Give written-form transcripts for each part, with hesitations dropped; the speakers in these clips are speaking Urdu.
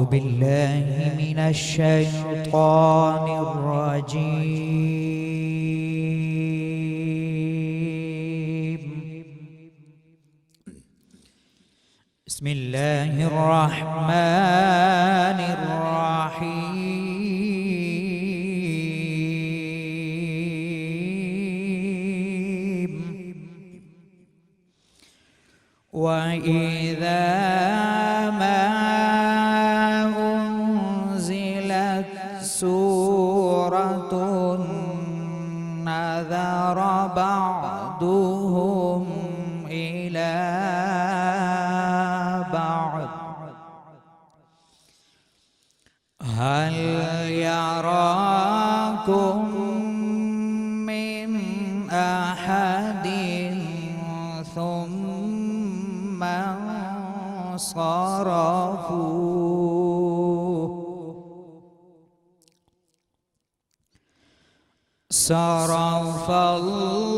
بالله من الشيطان الرجيم. بسم الله الرحمن الرحيم. وإذا ما أنزلت سورة نظر بعضهم إلى بعض هل يراكم من أحد ثم صرف الله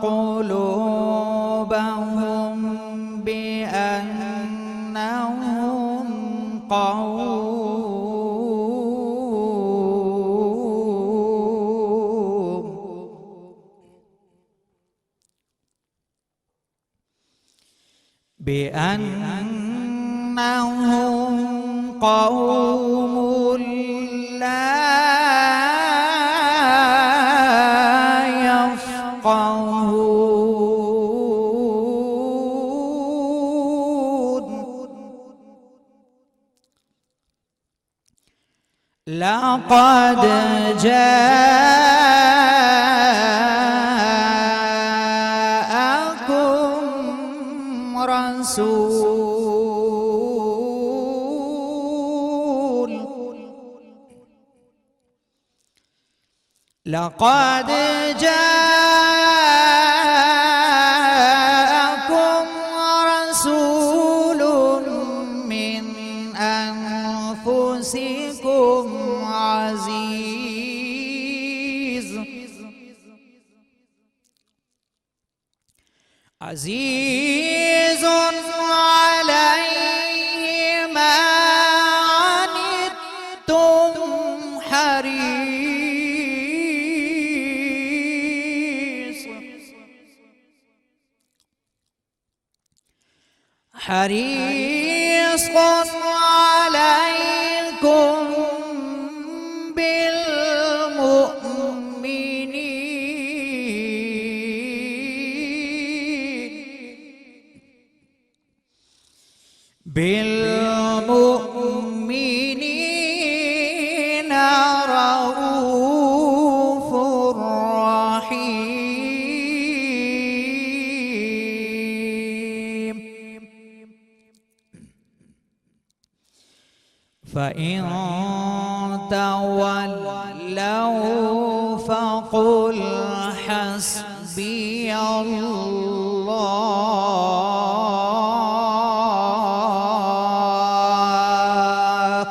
قلوبهم بأنهم قوم لا يفقهون. لقد جاءكم رسول لقد جاءكم رسول من أنفسكم عزيز عليه ما عنتم حريص عليكم بالمؤمنين رؤوف رحيم. فإن تولوا فقل حسبي الله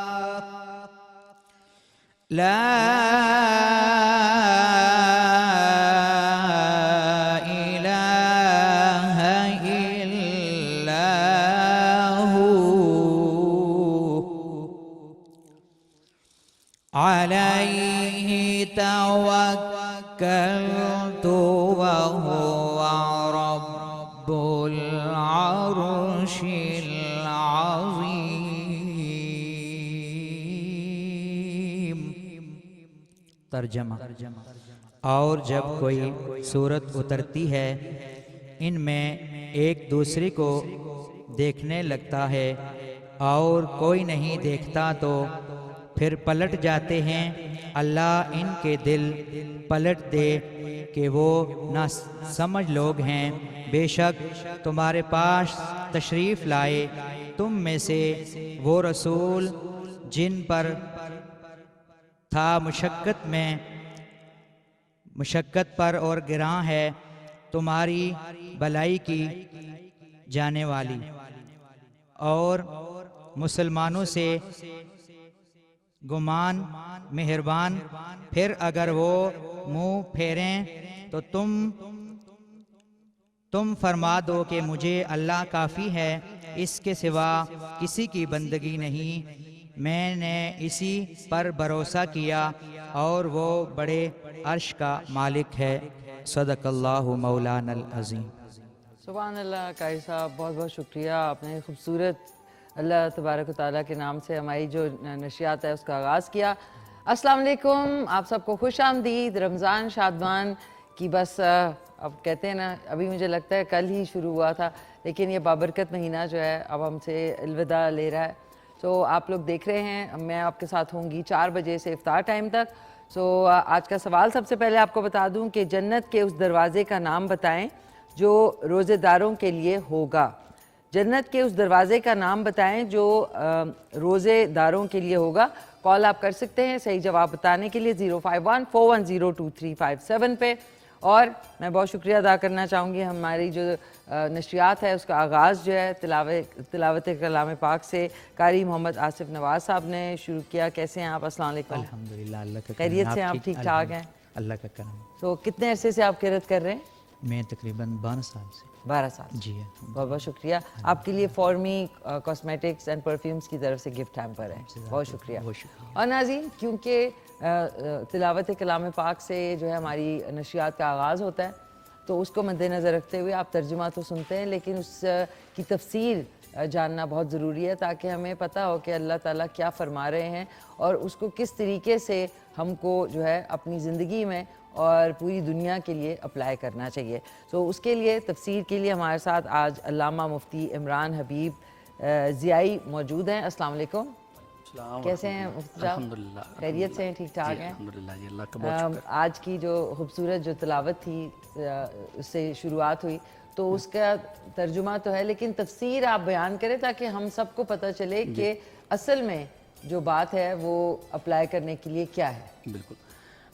لا إله إلا هو عليه توكلت وهو رب العرش العظيم. ترجمہ: اور جب کوئی سورت اترتی ہے ان میں ایک دوسرے کو دیکھنے لگتا ہے اور کوئی نہیں دیکھتا تو پھر پلٹ جاتے ہیں. اللہ ان کے دل پلٹ دے کہ وہ نہ سمجھ لوگ ہیں. بے شک تمہارے پاس تشریف لائے تم میں سے وہ رسول جن پر تھا مشقت پر اور گراں ہے تمہاری بھلائی کی جانے والی، اور مسلمانوں سے گمان مہربان. پھر اگر وہ منہ پھیریں تو تم فرما دو کہ مجھے اللہ کافی ہے. اس کے سوا کسی کی بندگی نہیں، میں نے اسی پر بھروسہ کیا اور وہ بڑے عرش کا مالک ہے۔ صدق اللہ مولانا العظیم۔ سبحان اللہ قاری صاحب، بہت بہت شکریہ، آپ نے خوبصورت اللہ تبارک و تعالیٰ کے نام سے ہماری جو نشریات ہے اس کا آغاز کیا۔ السلام علیکم، آپ سب کو خوش آمدید۔ رمضان شادمان کی بس اب کہتے ہیں نا، ابھی مجھے لگتا ہے کل ہی شروع ہوا تھا، لیکن یہ بابرکت مہینہ جو ہے اب ہم سے الوداع لے رہا ہے۔ سو آپ لوگ دیکھ رہے ہیں، میں آپ کے ساتھ ہوں گی 4 بجے سے افطار ٹائم تک۔ سو آج کا سوال سب سے پہلے آپ کو بتا دوں کہ جنت کے اس دروازے کا نام بتائیں جو روزے داروں کے لیے ہوگا۔ جنت کے اس دروازے کا نام بتائیں جو روزے داروں کے لیے ہوگا۔ کال آپ کر سکتے ہیں صحیح جواب بتانے کے لیے 05141023557 پہ۔ اور میں بہت شکریہ ادا کرنا چاہوں گی، ہماری جو نشریات ہے اس کا آغاز جو ہے تلاوت کلام پاک سے قاری محمد آصف نواز صاحب نے شروع کیا۔ کیسے ہیں آپ؟ السلام علیکم۔ الحمدللہ، اللہ کا خیریت سے آپ ٹھیک ٹھاک ہیں؟ اللہ کا کرم۔ تو کتنے عرصے سے آپ قرأت کر رہے ہیں؟ میں تقریباً 12 سال سے۔ 12 سال۔ جی بہت بہت شکریہ۔ آپ کے لیے فارمی کاسمیٹکس اینڈ پرفیومز کی طرف سے گفٹ ہیمپر ہے، بہت شکریہ۔ اور ناظرین، کیونکہ تلاوت کلام پاک سے جو ہے ہماری نشریات کا آغاز ہوتا ہے، تو اس کو مد نظر رکھتے ہوئے آپ ترجمہ تو سنتے ہیں، لیکن اس کی تفسیر جاننا بہت ضروری ہے تاکہ ہمیں پتہ ہو کہ اللہ تعالیٰ کیا فرما رہے ہیں اور اس کو کس طریقے سے ہم کو جو ہے اپنی زندگی میں اور پوری دنیا کے لیے اپلائی کرنا چاہیے۔ سو اس کے لیے تفسیر کے لیے ہمارے ساتھ آج علامہ مفتی عمران حبیب ضیائی موجود ہیں۔ السلام علیکم۔ کیسے ہیں مفتی صاحب؟ الحمدللہ، خیریت سے ہیں؟ ٹھیک ٹھاک ہیں؟ الحمدللہ جی، اللہ کا بہت شکر۔ آج کی جو خوبصورت جو تلاوت تھی اس سے شروعات ہوئی، تو اس کا ترجمہ تو ہے، لیکن تفسیر آپ بیان کریں تاکہ ہم سب کو پتہ چلے کہ اصل میں جو بات ہے وہ اپلائی کرنے کے لیے کیا ہے۔ بالکل۔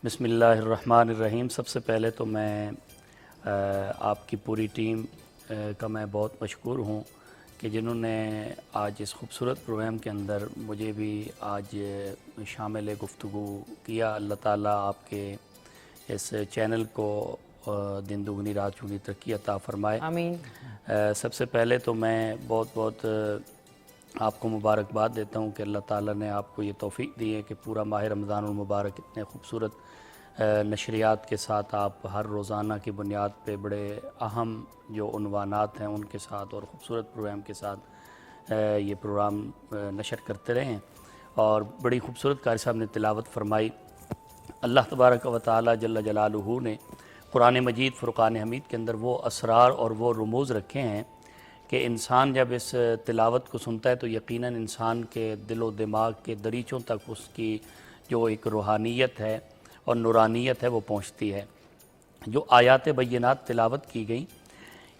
بسم اللہ الرحمن الرحیم۔ سب سے پہلے تو میں آپ کی پوری ٹیم کا میں بہت مشکور ہوں کہ جنہوں نے آج اس خوبصورت پروگرام کے اندر مجھے بھی آج شامل گفتگو کیا۔ اللہ تعالیٰ آپ کے اس چینل کو دن دگنی رات چگنی ترقی عطا فرمائے، آمین۔ سب سے پہلے تو میں بہت بہت آپ کو مبارکباد دیتا ہوں کہ اللہ تعالیٰ نے آپ کو یہ توفیق دی ہے کہ پورا ماہ رمضان المبارک اتنے خوبصورت نشریات کے ساتھ آپ ہر روزانہ کی بنیاد پہ بڑے اہم جو عنوانات ہیں ان کے ساتھ اور خوبصورت پروگرام کے ساتھ یہ پروگرام نشر کرتے رہے ہیں۔ اور بڑی خوبصورت قاری صاحب نے تلاوت فرمائی۔ اللہ تبارک و تعالیٰ جل جلالہ نے قرآن مجید فرقان حمید کے اندر وہ اسرار اور وہ رموز رکھے ہیں کہ انسان جب اس تلاوت کو سنتا ہے تو یقیناً انسان کے دل و دماغ کے دریچوں تک اس کی جو ایک روحانیت ہے اور نورانیت ہے وہ پہنچتی ہے۔ جو آیات بینات تلاوت کی گئیں،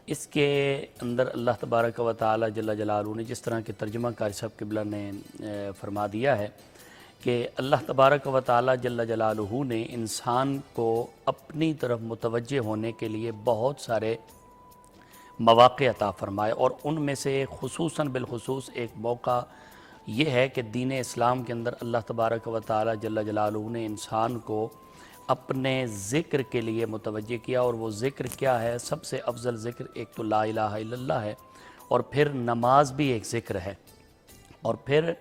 اس کے اندر اللہ تبارک و تعالیٰ جل جلالہ نے جس طرح کے ترجمہ قاری صاحب قبلہ نے فرما دیا ہے کہ اللہ تبارک و تعالیٰ جل جلالہ نے انسان کو اپنی طرف متوجہ ہونے کے لیے بہت سارے مواقع عطا فرمائے، اور ان میں سے خصوصاً بالخصوص ایک موقع یہ ہے کہ دین اسلام کے اندر اللہ تبارک و تعالیٰ جل جلالہ نے انسان کو اپنے ذکر کے لیے متوجہ کیا، اور وہ ذکر کیا ہے؟ سب سے افضل ذکر ایک تو لا الہ الا اللہ ہے، اور پھر نماز بھی ایک ذکر ہے، اور پھر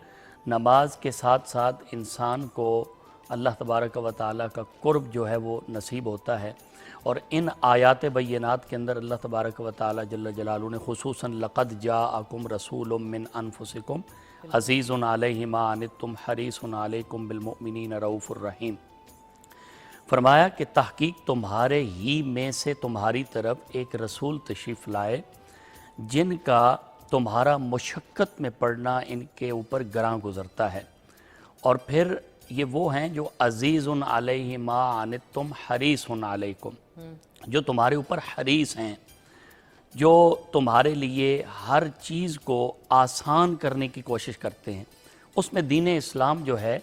نماز کے ساتھ ساتھ انسان کو اللہ تبارک و تعالیٰ کا قرب جو ہے وہ نصیب ہوتا ہے۔ اور ان آیات بینات کے اندر اللہ تبارک و تعالیٰ جل جلالہ نے خصوصاً لقد جاءکم رسول من انفسکم عزیز علیہ ما عنتم حریص علیکم بالمؤمنین رؤوف الرحیم، فرمایا کہ تحقیق تمہارے ہی میں سے تمہاری طرف ایک رسول تشریف لائے جن کا تمہارا مشقت میں پڑنا ان کے اوپر گراں گزرتا ہے، اور پھر یہ وہ ہیں جو عزیز علیہ ما عنتم حریص علیکم، جو تمہارے اوپر حریص ہیں، جو تمہارے لیے ہر چیز کو آسان کرنے کی کوشش کرتے ہیں۔ اس میں دین اسلام جو ہے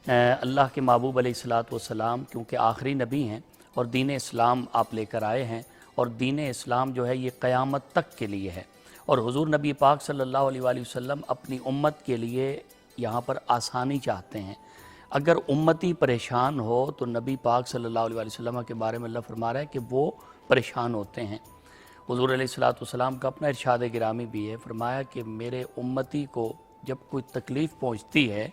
اللہ کے محبوب علیہ الصلوۃ والسلام کیونکہ آخری نبی ہیں اور دین اسلام آپ لے کر آئے ہیں، اور دین اسلام جو ہے یہ قیامت تک کے لیے ہے، اور حضور نبی پاک صلی اللہ علیہ وآلہ وسلم اپنی امت کے لیے یہاں پر آسانی چاہتے ہیں۔ اگر امتی پریشان ہو تو نبی پاک صلی اللہ علیہ وآلہ وسلم کے بارے میں اللہ فرما رہا ہے کہ وہ پریشان ہوتے ہیں۔ حضور علیہ الصلوۃ والسلام کا اپنا ارشاد گرامی بھی ہے، فرمایا کہ میرے امتی کو جب کوئی تکلیف پہنچتی ہے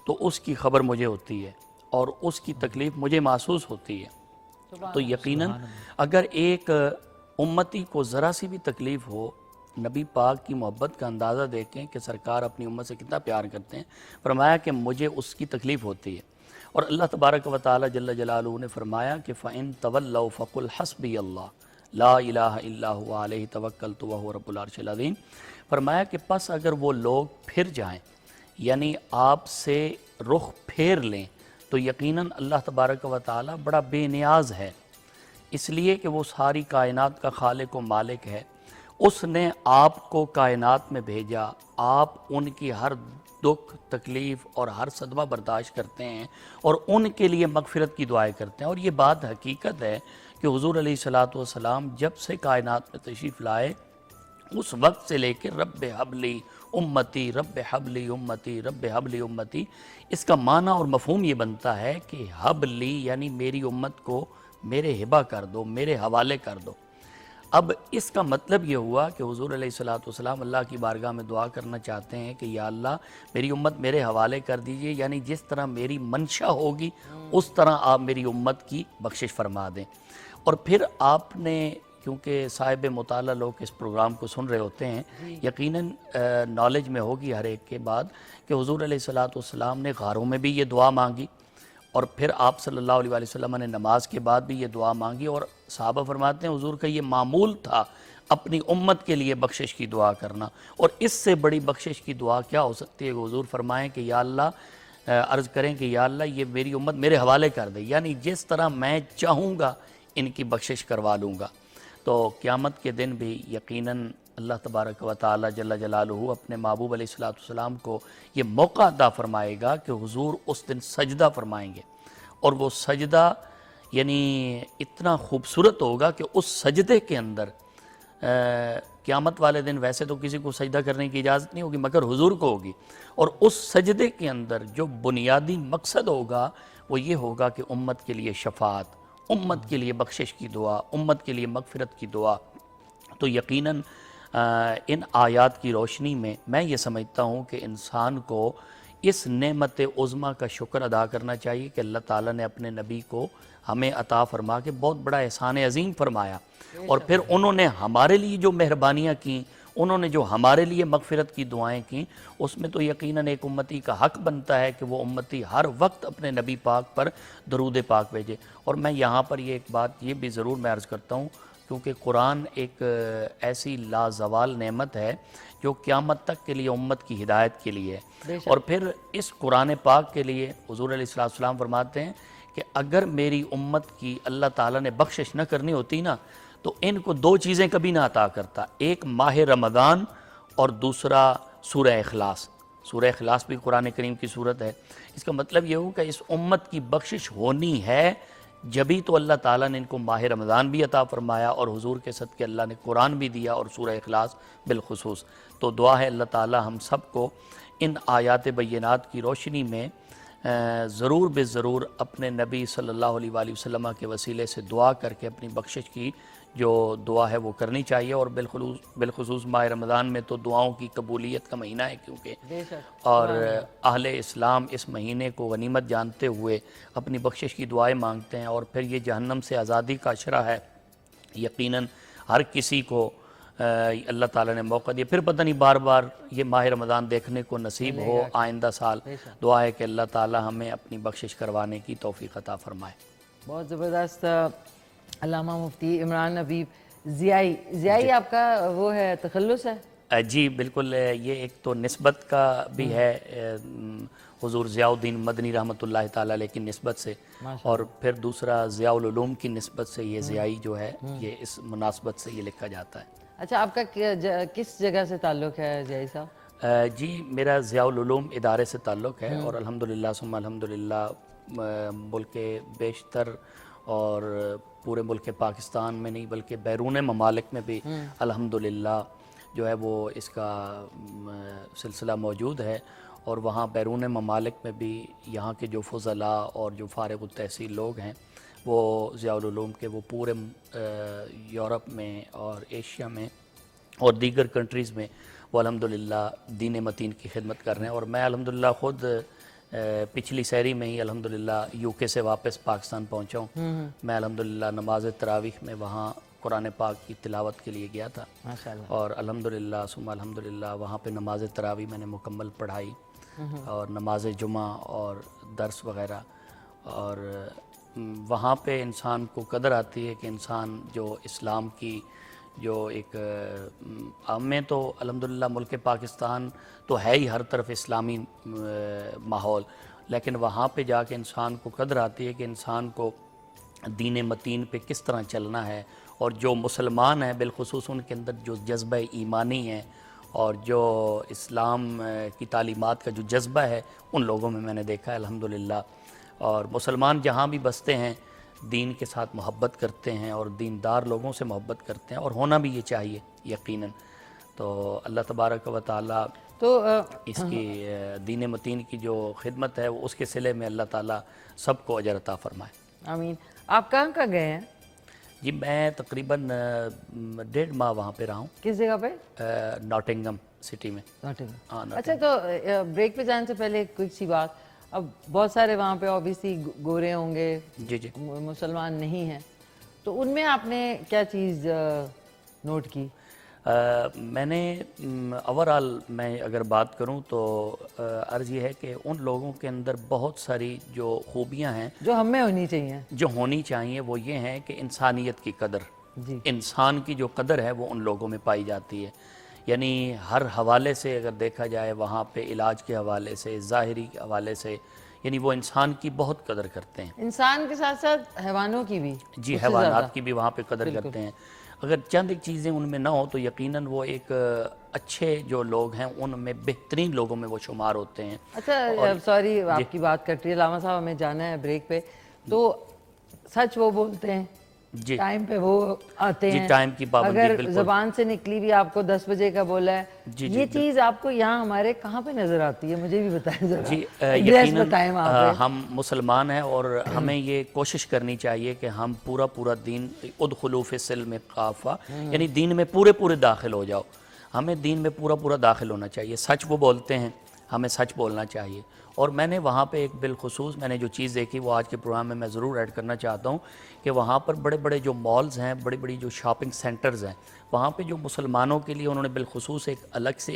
تو اس کی خبر مجھے ہوتی ہے اور اس کی تکلیف مجھے محسوس ہوتی ہے۔ تو یقیناً اگر ایک امتی کو ذرا سی بھی تکلیف ہو، نبی پاک کی محبت کا اندازہ دیکھیں کہ سرکار اپنی امت سے کتنا پیار کرتے ہیں، فرمایا کہ مجھے اس کی تکلیف ہوتی ہے۔ اور اللہ تبارک و تعالی جل جلالہ نے فرمایا کہ فَإِن تَوَلَّوْا فَقُلْ حَسْبِيَ اللَّهُ لَا إِلَٰهَ إِلَّا هُوَ عَلَيْهِ تَوَكَّلْتُ وَهُوَ رَبُّ الْعَرْشِ الْعَظِيمِ، فرمایا کہ پس اگر وہ لوگ پھر جائیں، یعنی آپ سے رخ پھیر لیں، تو یقیناً اللہ تبارک و تعالی بڑا بے نیاز ہے، اس لیے کہ وہ ساری کائنات کا خالق و مالک ہے۔ اس نے آپ کو کائنات میں بھیجا، آپ ان کی ہر دکھ تکلیف اور ہر صدمہ برداشت کرتے ہیں اور ان کے لیے مغفرت کی دعائیں کرتے ہیں۔ اور یہ بات حقیقت ہے کہ حضور علیہ الصلوۃ والسلام جب سے کائنات میں تشریف لائے، اس وقت سے لے کے رب حبلی امتی، رب حبلی امتی، رب حبلی امتی، اس کا معنی اور مفہوم یہ بنتا ہے کہ حبلی یعنی میری امت کو میرے ہبہ کر دو، میرے حوالے کر دو۔ اب اس کا مطلب یہ ہوا کہ حضور علیہ الصلوۃ والسلام اللہ کی بارگاہ میں دعا کرنا چاہتے ہیں کہ یا اللہ میری امت میرے حوالے کر دیجئے، یعنی جس طرح میری منشا ہوگی اس طرح آپ میری امت کی بخشش فرما دیں۔ اور پھر آپ نے، کیونکہ صاحب مطالعہ لوگ اس پروگرام کو سن رہے ہوتے ہیں، یقیناً نالج میں ہوگی ہر ایک کے بعد کہ حضور علیہ الصلوۃ والسلام نے غاروں میں بھی یہ دعا مانگی، اور پھر آپ صلی اللہ علیہ وسلم نے نماز کے بعد بھی یہ دعا مانگی، اور صحابہ فرماتے ہیں حضور کا یہ معمول تھا اپنی امت کے لیے بخشش کی دعا کرنا۔ اور اس سے بڑی بخشش کی دعا کیا ہو سکتی ہے کہ حضور فرمائیں کہ یا اللہ، عرض کریں کہ یا اللہ یہ میری امت میرے حوالے کر دے، یعنی جس طرح میں چاہوں گا ان کی بخشش کروا لوں گا۔ تو قیامت کے دن بھی یقیناً اللہ تبارک و تعالی جل جلالہ اپنے محبوب علیہ الصلوۃ والسلام کو یہ موقع عطا فرمائے گا کہ حضور اس دن سجدہ فرمائیں گے، اور وہ سجدہ یعنی اتنا خوبصورت ہوگا کہ اس سجدے کے اندر قیامت والے دن ویسے تو کسی کو سجدہ کرنے کی اجازت نہیں ہوگی مگر حضور کو ہوگی، اور اس سجدے کے اندر جو بنیادی مقصد ہوگا وہ یہ ہوگا کہ امت کے لیے شفاعت، امت کے لیے بخشش کی دعا، امت کے لیے مغفرت کی دعا۔ تو یقیناً ان آیات کی روشنی میں میں یہ سمجھتا ہوں کہ انسان کو اس نعمت عظمیٰ کا شکر ادا کرنا چاہیے کہ اللہ تعالیٰ نے اپنے نبی کو ہمیں عطا فرما کے بہت بڑا احسان عظیم فرمایا، اور پھر انہوں نے ہمارے لیے جو مہربانیاں کیں، انہوں نے جو ہمارے لیے مغفرت کی دعائیں کیں، اس میں تو یقیناً ایک امتی کا حق بنتا ہے کہ وہ امتی ہر وقت اپنے نبی پاک پر درود پاک بھیجے۔ اور میں یہاں پر یہ ایک بات یہ بھی ضرور میں عرض کرتا ہوں، کیونکہ قرآن ایک ایسی لازوال نعمت ہے جو قیامت تک کے لیے امت کی ہدایت کے لیے ہے، اور پھر اس قرآن پاک کے لیے حضور علیہ السلام فرماتے ہیں کہ اگر میری امت کی اللہ تعالیٰ نے بخشش نہ کرنی ہوتی نا تو ان کو دو چیزیں کبھی نہ عطا کرتا، ایک ماہ رمضان اور دوسرا سورہ اخلاص۔ سورہ اخلاص بھی قرآن کریم کی صورت ہے۔ اس کا مطلب یہ ہو کہ اس امت کی بخشش ہونی ہے جبھی تو اللہ تعالیٰ نے ان کو ماہ رمضان بھی عطا فرمایا، اور حضور کے صدقے اللہ نے قرآن بھی دیا اور سورہ اخلاص بالخصوص۔ تو دعا ہے اللہ تعالیٰ ہم سب کو ان آیات بینات کی روشنی میں ضرور بے ضرور اپنے نبی صلی اللہ علیہ وآلہ وسلم کے وسیلے سے دعا کر کے اپنی بخشش کی جو دعا ہے وہ کرنی چاہیے۔ اور بالخصوص ماہ رمضان میں تو دعاؤں کی قبولیت کا مہینہ ہے، کیونکہ اور اہل اسلام اس مہینے کو غنیمت جانتے ہوئے اپنی بخشش کی دعائیں مانگتے ہیں، اور پھر یہ جہنم سے آزادی کا عشرہ ہے۔ یقیناً ہر کسی کو اللہ تعالیٰ نے موقع دیا، پھر پتہ نہیں بار بار یہ ماہ رمضان دیکھنے کو نصیب ہو آئندہ سال۔ دعا ہے کہ اللہ تعالیٰ ہمیں اپنی بخشش کروانے کی توفیق عطا فرمائے۔ بہت زبردست علامہ مفتی عمران حبیب ضیائی آپ کا وہ ہے تخلص ہے؟ جی بالکل، یہ ایک تو نسبت کا بھی ہے حضور ضیاء الدین مدنی رحمۃ اللہ تعالیٰ علیہ کی نسبت سے، اور پھر دوسرا ضیاء العلوم کی نسبت سے یہ ضیائی جو ہے یہ اس مناسبت سے یہ لکھا جاتا ہے۔ اچھا، آپ کا کس جگہ سے تعلق ہے ضیائی صاحب؟ جی میرا ضیاء العلوم ادارے سے تعلق ہے، اور الحمدللہ ثم الحمدللہ ملک بیشتر اور پورے ملک پاکستان میں نہیں بلکہ بیرون ممالک میں بھی الحمدللہ جو ہے وہ اس کا سلسلہ موجود ہے، اور وہاں بیرون ممالک میں بھی یہاں کے جو فضلاء اور جو فارغ التحصیل لوگ ہیں وہ ضیاء العلوم کے وہ پورے یورپ میں اور ایشیا میں اور دیگر کنٹریز میں وہ الحمدللہ دین متین کی خدمت کر رہے ہیں. اور میں الحمدللہ خود پچھلی سحری میں ہی الحمدللہ یو کے سے واپس پاکستان پہنچا ہوں. میں الحمدللہ نماز تراویح میں وہاں قرآن پاک کی تلاوت کے لیے گیا تھا ماشاءاللہ. اور الحمدللہ ثم الحمدللہ وہاں پہ نماز تراویح میں نے مکمل پڑھائی اور نماز جمعہ اور درس وغیرہ. اور وہاں پہ انسان کو قدر آتی ہے کہ انسان جو اسلام کی جو ایک میں تو الحمدللہ ملک پاکستان تو ہے ہی ہر طرف اسلامی ماحول, لیکن وہاں پہ جا کے انسان کو قدر آتی ہے کہ انسان کو دین متین پہ کس طرح چلنا ہے. اور جو مسلمان ہیں بالخصوص ان کے اندر جو جذبہ ایمانی ہے اور جو اسلام کی تعلیمات کا جو جذبہ ہے ان لوگوں میں نے دیکھا ہے الحمدللہ. اور مسلمان جہاں بھی بستے ہیں دین کے ساتھ محبت کرتے ہیں اور دیندار لوگوں سے محبت کرتے ہیں, اور ہونا بھی یہ چاہیے یقیناً. تو اللہ تبارک و تعالی تو اس کی دین متین کی جو خدمت ہے اس کے صلے میں اللہ تعالی سب کو اجر عطا فرمائے. آمین. آپ کہاں گئے ہیں؟ جی میں تقریباً 1.5 ماہ وہاں پہ رہا ہوں. کس جگہ پہ؟ ناٹنگم سٹی میں. اچھا, تو بریک پہ جانے سے پہلے ایک کوئی سی بات, اب بہت سارے وہاں پہ اوبیسلی گورے ہوں گے, جی جی مسلمان نہیں ہیں, تو ان میں آپ نے کیا چیز نوٹ کی؟ میں نے اوورآل میں اگر بات کروں تو عرض یہ ہے کہ ان لوگوں کے اندر بہت ساری جو خوبیاں ہیں جو ہم میں ہونی چاہیے, جو ہونی چاہیے, وہ یہ ہیں کہ انسانیت کی قدر, جی انسان کی جو قدر ہے وہ ان لوگوں میں پائی جاتی ہے. یعنی ہر حوالے سے اگر دیکھا جائے وہاں پہ علاج کے حوالے سے, ظاہری کے حوالے سے, یعنی وہ انسان کی بہت قدر کرتے ہیں. انسان کے ساتھ ساتھ حیوانوں کی بھی. جی حیوانات کی بھی وہاں پہ قدر کرتے ہیں. اگر چند ایک چیزیں ان میں نہ ہوں تو یقیناً وہ ایک اچھے جو لوگ ہیں ان میں بہترین لوگوں میں وہ شمار ہوتے ہیں. اچھا سوری آپ کی بات کٹ رہی ہے علامہ صاحب, ہمیں جانا ہے بریک پہ. تو سچ وہ بولتے ہیں, جی ٹائم پہ وہ آتے ہیں, ٹائم کی پابندی اگر بالکل. زبان سے نکلی بھی آپ کو 10 بجے کا بولا ہے, جی یہ چیز آپ کو یہاں ہمارے کہاں پہ نظر آتی ہے؟ مجھے بھی بتائیں ذرا. جی ایڈریس بتائیں وہاں پہ. ہم مسلمان ہیں اور ہمیں یہ کوشش کرنی چاہیے کہ ہم پورا دین ادخلوا فی السلم کافہ, یعنی دین میں پورے داخل ہو جاؤ. ہمیں دین میں پورا داخل ہونا چاہیے. سچ وہ بولتے ہیں, ہمیں سچ بولنا چاہیے. اور میں نے وہاں پہ ایک بالخصوص میں نے جو چیز دیکھی وہ آج کے پروگرام میں ضرور ایڈ کرنا چاہتا ہوں کہ وہاں پر بڑے جو مالز ہیں, بڑی جو شاپنگ سینٹرز ہیں, وہاں پہ جو مسلمانوں کے لیے انہوں نے بالخصوص ایک الگ سے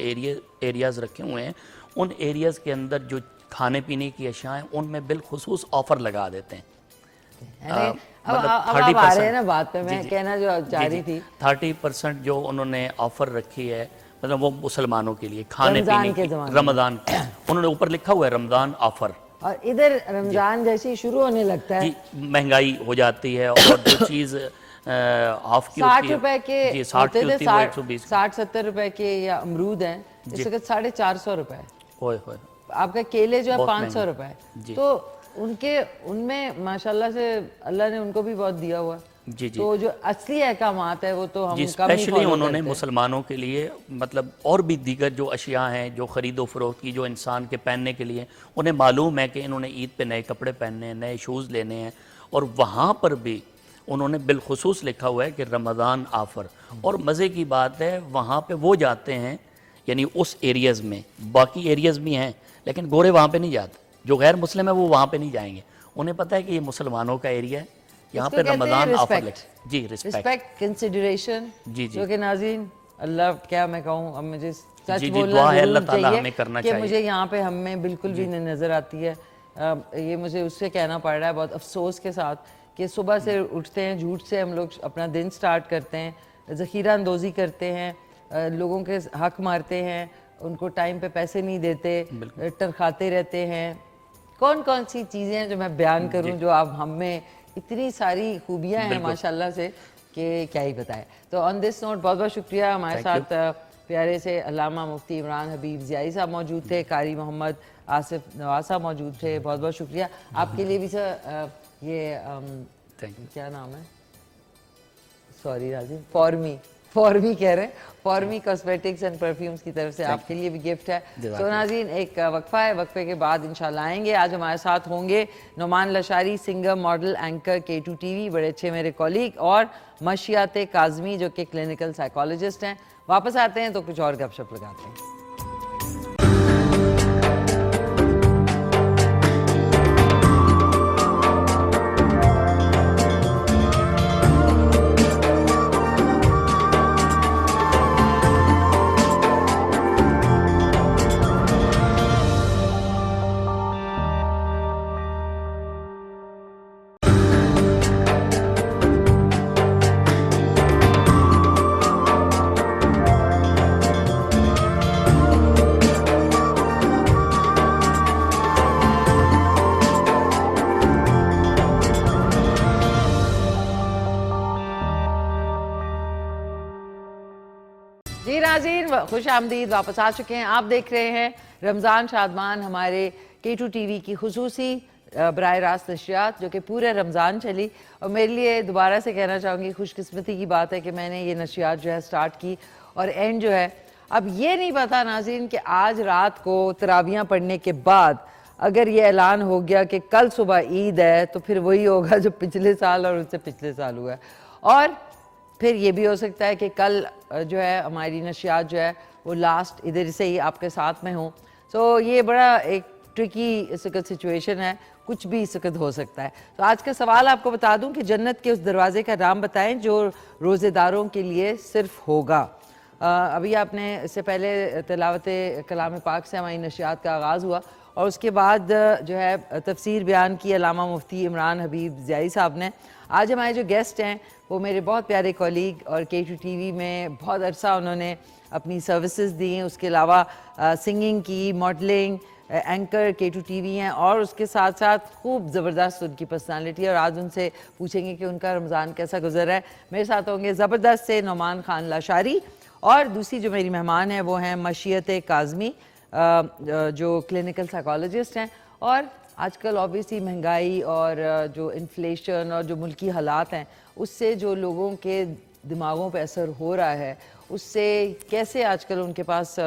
ایریاز رکھے ہوئے ہیں. ان ایریاز کے اندر جو کھانے پینے کی اشیاء ہیں ان میں بالخصوص آفر لگا دیتے ہیں. اب آپ آ رہے ہیں نا بات پہ, میں کہنا جو چاہ رہی تھی 30% جو انہوں نے آفر رکھی ہے, مطلب وہ مسلمانوں کے لیے کھانے پینے کی, رمضان کی انہوں نے اوپر لکھا ہوا ہے رمضان آفر. اور ادھر رمضان جیسے شروع ہونے لگتا ہے مہنگائی ہو جاتی ہے اور جو چیز آف کی ہوتی ہے 60 روپے کے ہوتے تھے, 60-70 روپے کے یا امرود ہیں, اس وقت 450 روپے. آپ کا کیلے جو ہے 500 روپے. تو ان میں ماشاءاللہ سے اللہ نے ان کو بھی بہت دیا ہوا ہے. جی تو جو اصلی احکامات ہے وہ تو ہم کم ہی اسپیشلی انہوں نے مسلمانوں کے لیے مطلب اور بھی دیگر جو اشیاء ہیں جو خرید و فروخت کی جو انسان کے پہننے کے لیے, انہیں معلوم ہے کہ انہوں نے عید پہ نئے کپڑے پہننے ہیں, نئے شوز لینے ہیں, اور وہاں پر بھی انہوں نے بالخصوص لکھا ہوا ہے کہ رمضان آفر. اور مزے کی بات ہے وہاں پہ وہ جاتے ہیں, یعنی اس ایریاز میں, باقی ایریاز بھی ہیں لیکن گورے وہاں پہ نہیں جاتے, جو غیر مسلم ہے وہ وہاں پہ نہیں جائیں گے. انہیں پتہ ہے کہ یہ مسلمانوں کا ایریا ہے, یہاں پہ رمضان آفر لکھ. جی رسپیکٹ, کنسیڈریشن. جی جو کہ ناظرین اللہ کیا میں کہوں, اب مجھے سچ جی بولنا دعا ہے اللہ ضرور تعالیٰ ہمیں چاہیے کرنا کہ چاہیے. مجھے یہاں پہ ہم میں بالکل بھی نہیں نظر آتی ہے. یہ مجھے اس سے کہنا پڑ رہا ہے بہت افسوس کے ساتھ کہ صبح سے اٹھتے ہیں, جھوٹ سے ہم لوگ اپنا دن سٹارٹ کرتے ہیں, ذخیرہ اندوزی کرتے ہیں, لوگوں کے حق مارتے ہیں, ان کو ٹائم پہ پیسے نہیں دیتے, ٹرکھاتے رہتے ہیں. کون سی چیزیں ہیں جو میں بیان کروں جو آپ ہم میں اتنی ساری خوبیاں ہیں ماشاءاللہ سے کہ کیا ہی بتائیں. تو آن دس نوٹ بہت شکریہ. ہمارے ساتھ پیارے سے علامہ مفتی عمران حبیب ضیائی صاحب موجود تھے, قاری محمد آصف نواز صاحب موجود تھے. بہت شکریہ. آپ کے لیے بھی سر یہ کیا نام ہے, سوری راضی, فارمی فورمی کہہ رہے ہیں, فورمی کاسمیٹکس اینڈ پرفیومز کی طرف سے آپ کے لیے بھی گفٹ ہے. سو ناظرین ایک وقفہ ہے, وقفے کے بعد انشاءاللہ آئیں گے. آج ہمارے ساتھ ہوں گے Noman Lashari, singer, model, anchor, K2 TV, بڑے اچھے میرے کولیگ, اور مشیات کاظمی جو کہ کلینکل سائیکالوجسٹ ہیں. واپس آتے ہیں تو کچھ اور گپ شپ لگاتے ہیں. جی ناظرین خوش آمدید, واپس آ چکے ہیں. آپ دیکھ رہے ہیں رمضان شادمان, ہمارے K2 TV کی خصوصی براہ راست نشریات جو کہ پورے رمضان چلی. اور میرے لیے دوبارہ سے کہنا چاہوں گی خوش قسمتی کی بات ہے کہ میں نے یہ نشریات جو ہے سٹارٹ کی, اور اینڈ جو ہے اب یہ نہیں پتا ناظرین کہ آج رات کو تراویحاں پڑھنے کے بعد اگر یہ اعلان ہو گیا کہ کل صبح عید ہے تو پھر وہی ہوگا جو پچھلے سال اور اس سے پچھلے سال ہوا ہے. اور پھر یہ بھی ہو سکتا ہے کہ کل جو ہے ہماری نشریات جو ہے وہ لاسٹ ادھر سے ہی آپ کے ساتھ میں ہوں. سو یہ بڑا ایک ٹرکی اس وقت سچویشن ہے, کچھ بھی اس وقت ہو سکتا ہے. تو آج کا سوال آپ کو بتا دوں کہ جنت کے اس دروازے کا نام بتائیں جو روزے داروں کے لیے صرف ہوگا. ابھی آپ نے اس سے پہلے تلاوت کلام پاک سے ہماری نشریات کا آغاز ہوا, اور اس کے بعد جو ہے تفسیر بیان کی علامہ مفتی عمران حبیب ضیائی صاحب نے. آج ہمارے جو گیسٹ ہیں وہ میرے بہت پیارے کولیگ, اور K2 TV میں بہت عرصہ انہوں نے اپنی سروسز دی ہیں. اس کے علاوہ سنگنگ کی, ماڈلنگ, اینکر K2 TV ہیں, اور اس کے ساتھ ساتھ خوب زبردست ان کی پرسنالٹی. اور آج ان سے پوچھیں گے کہ ان کا رمضان کیسا گزرا ہے. میرے ساتھ ہوں گے زبردست سے نعمان خان لاشاری, اور دوسری جو میری مہمان ہیں وہ ہیں مشیات کاظمی جو کلینکل سائیکالوجسٹ ہیں. اور آج کل اوبیسلی مہنگائی اور جو انفلیشن اور جو ملکی حالات ہیں اس سے جو لوگوں کے دماغوں پہ اثر ہو رہا ہے, اس سے کیسے آج کل ان کے پاس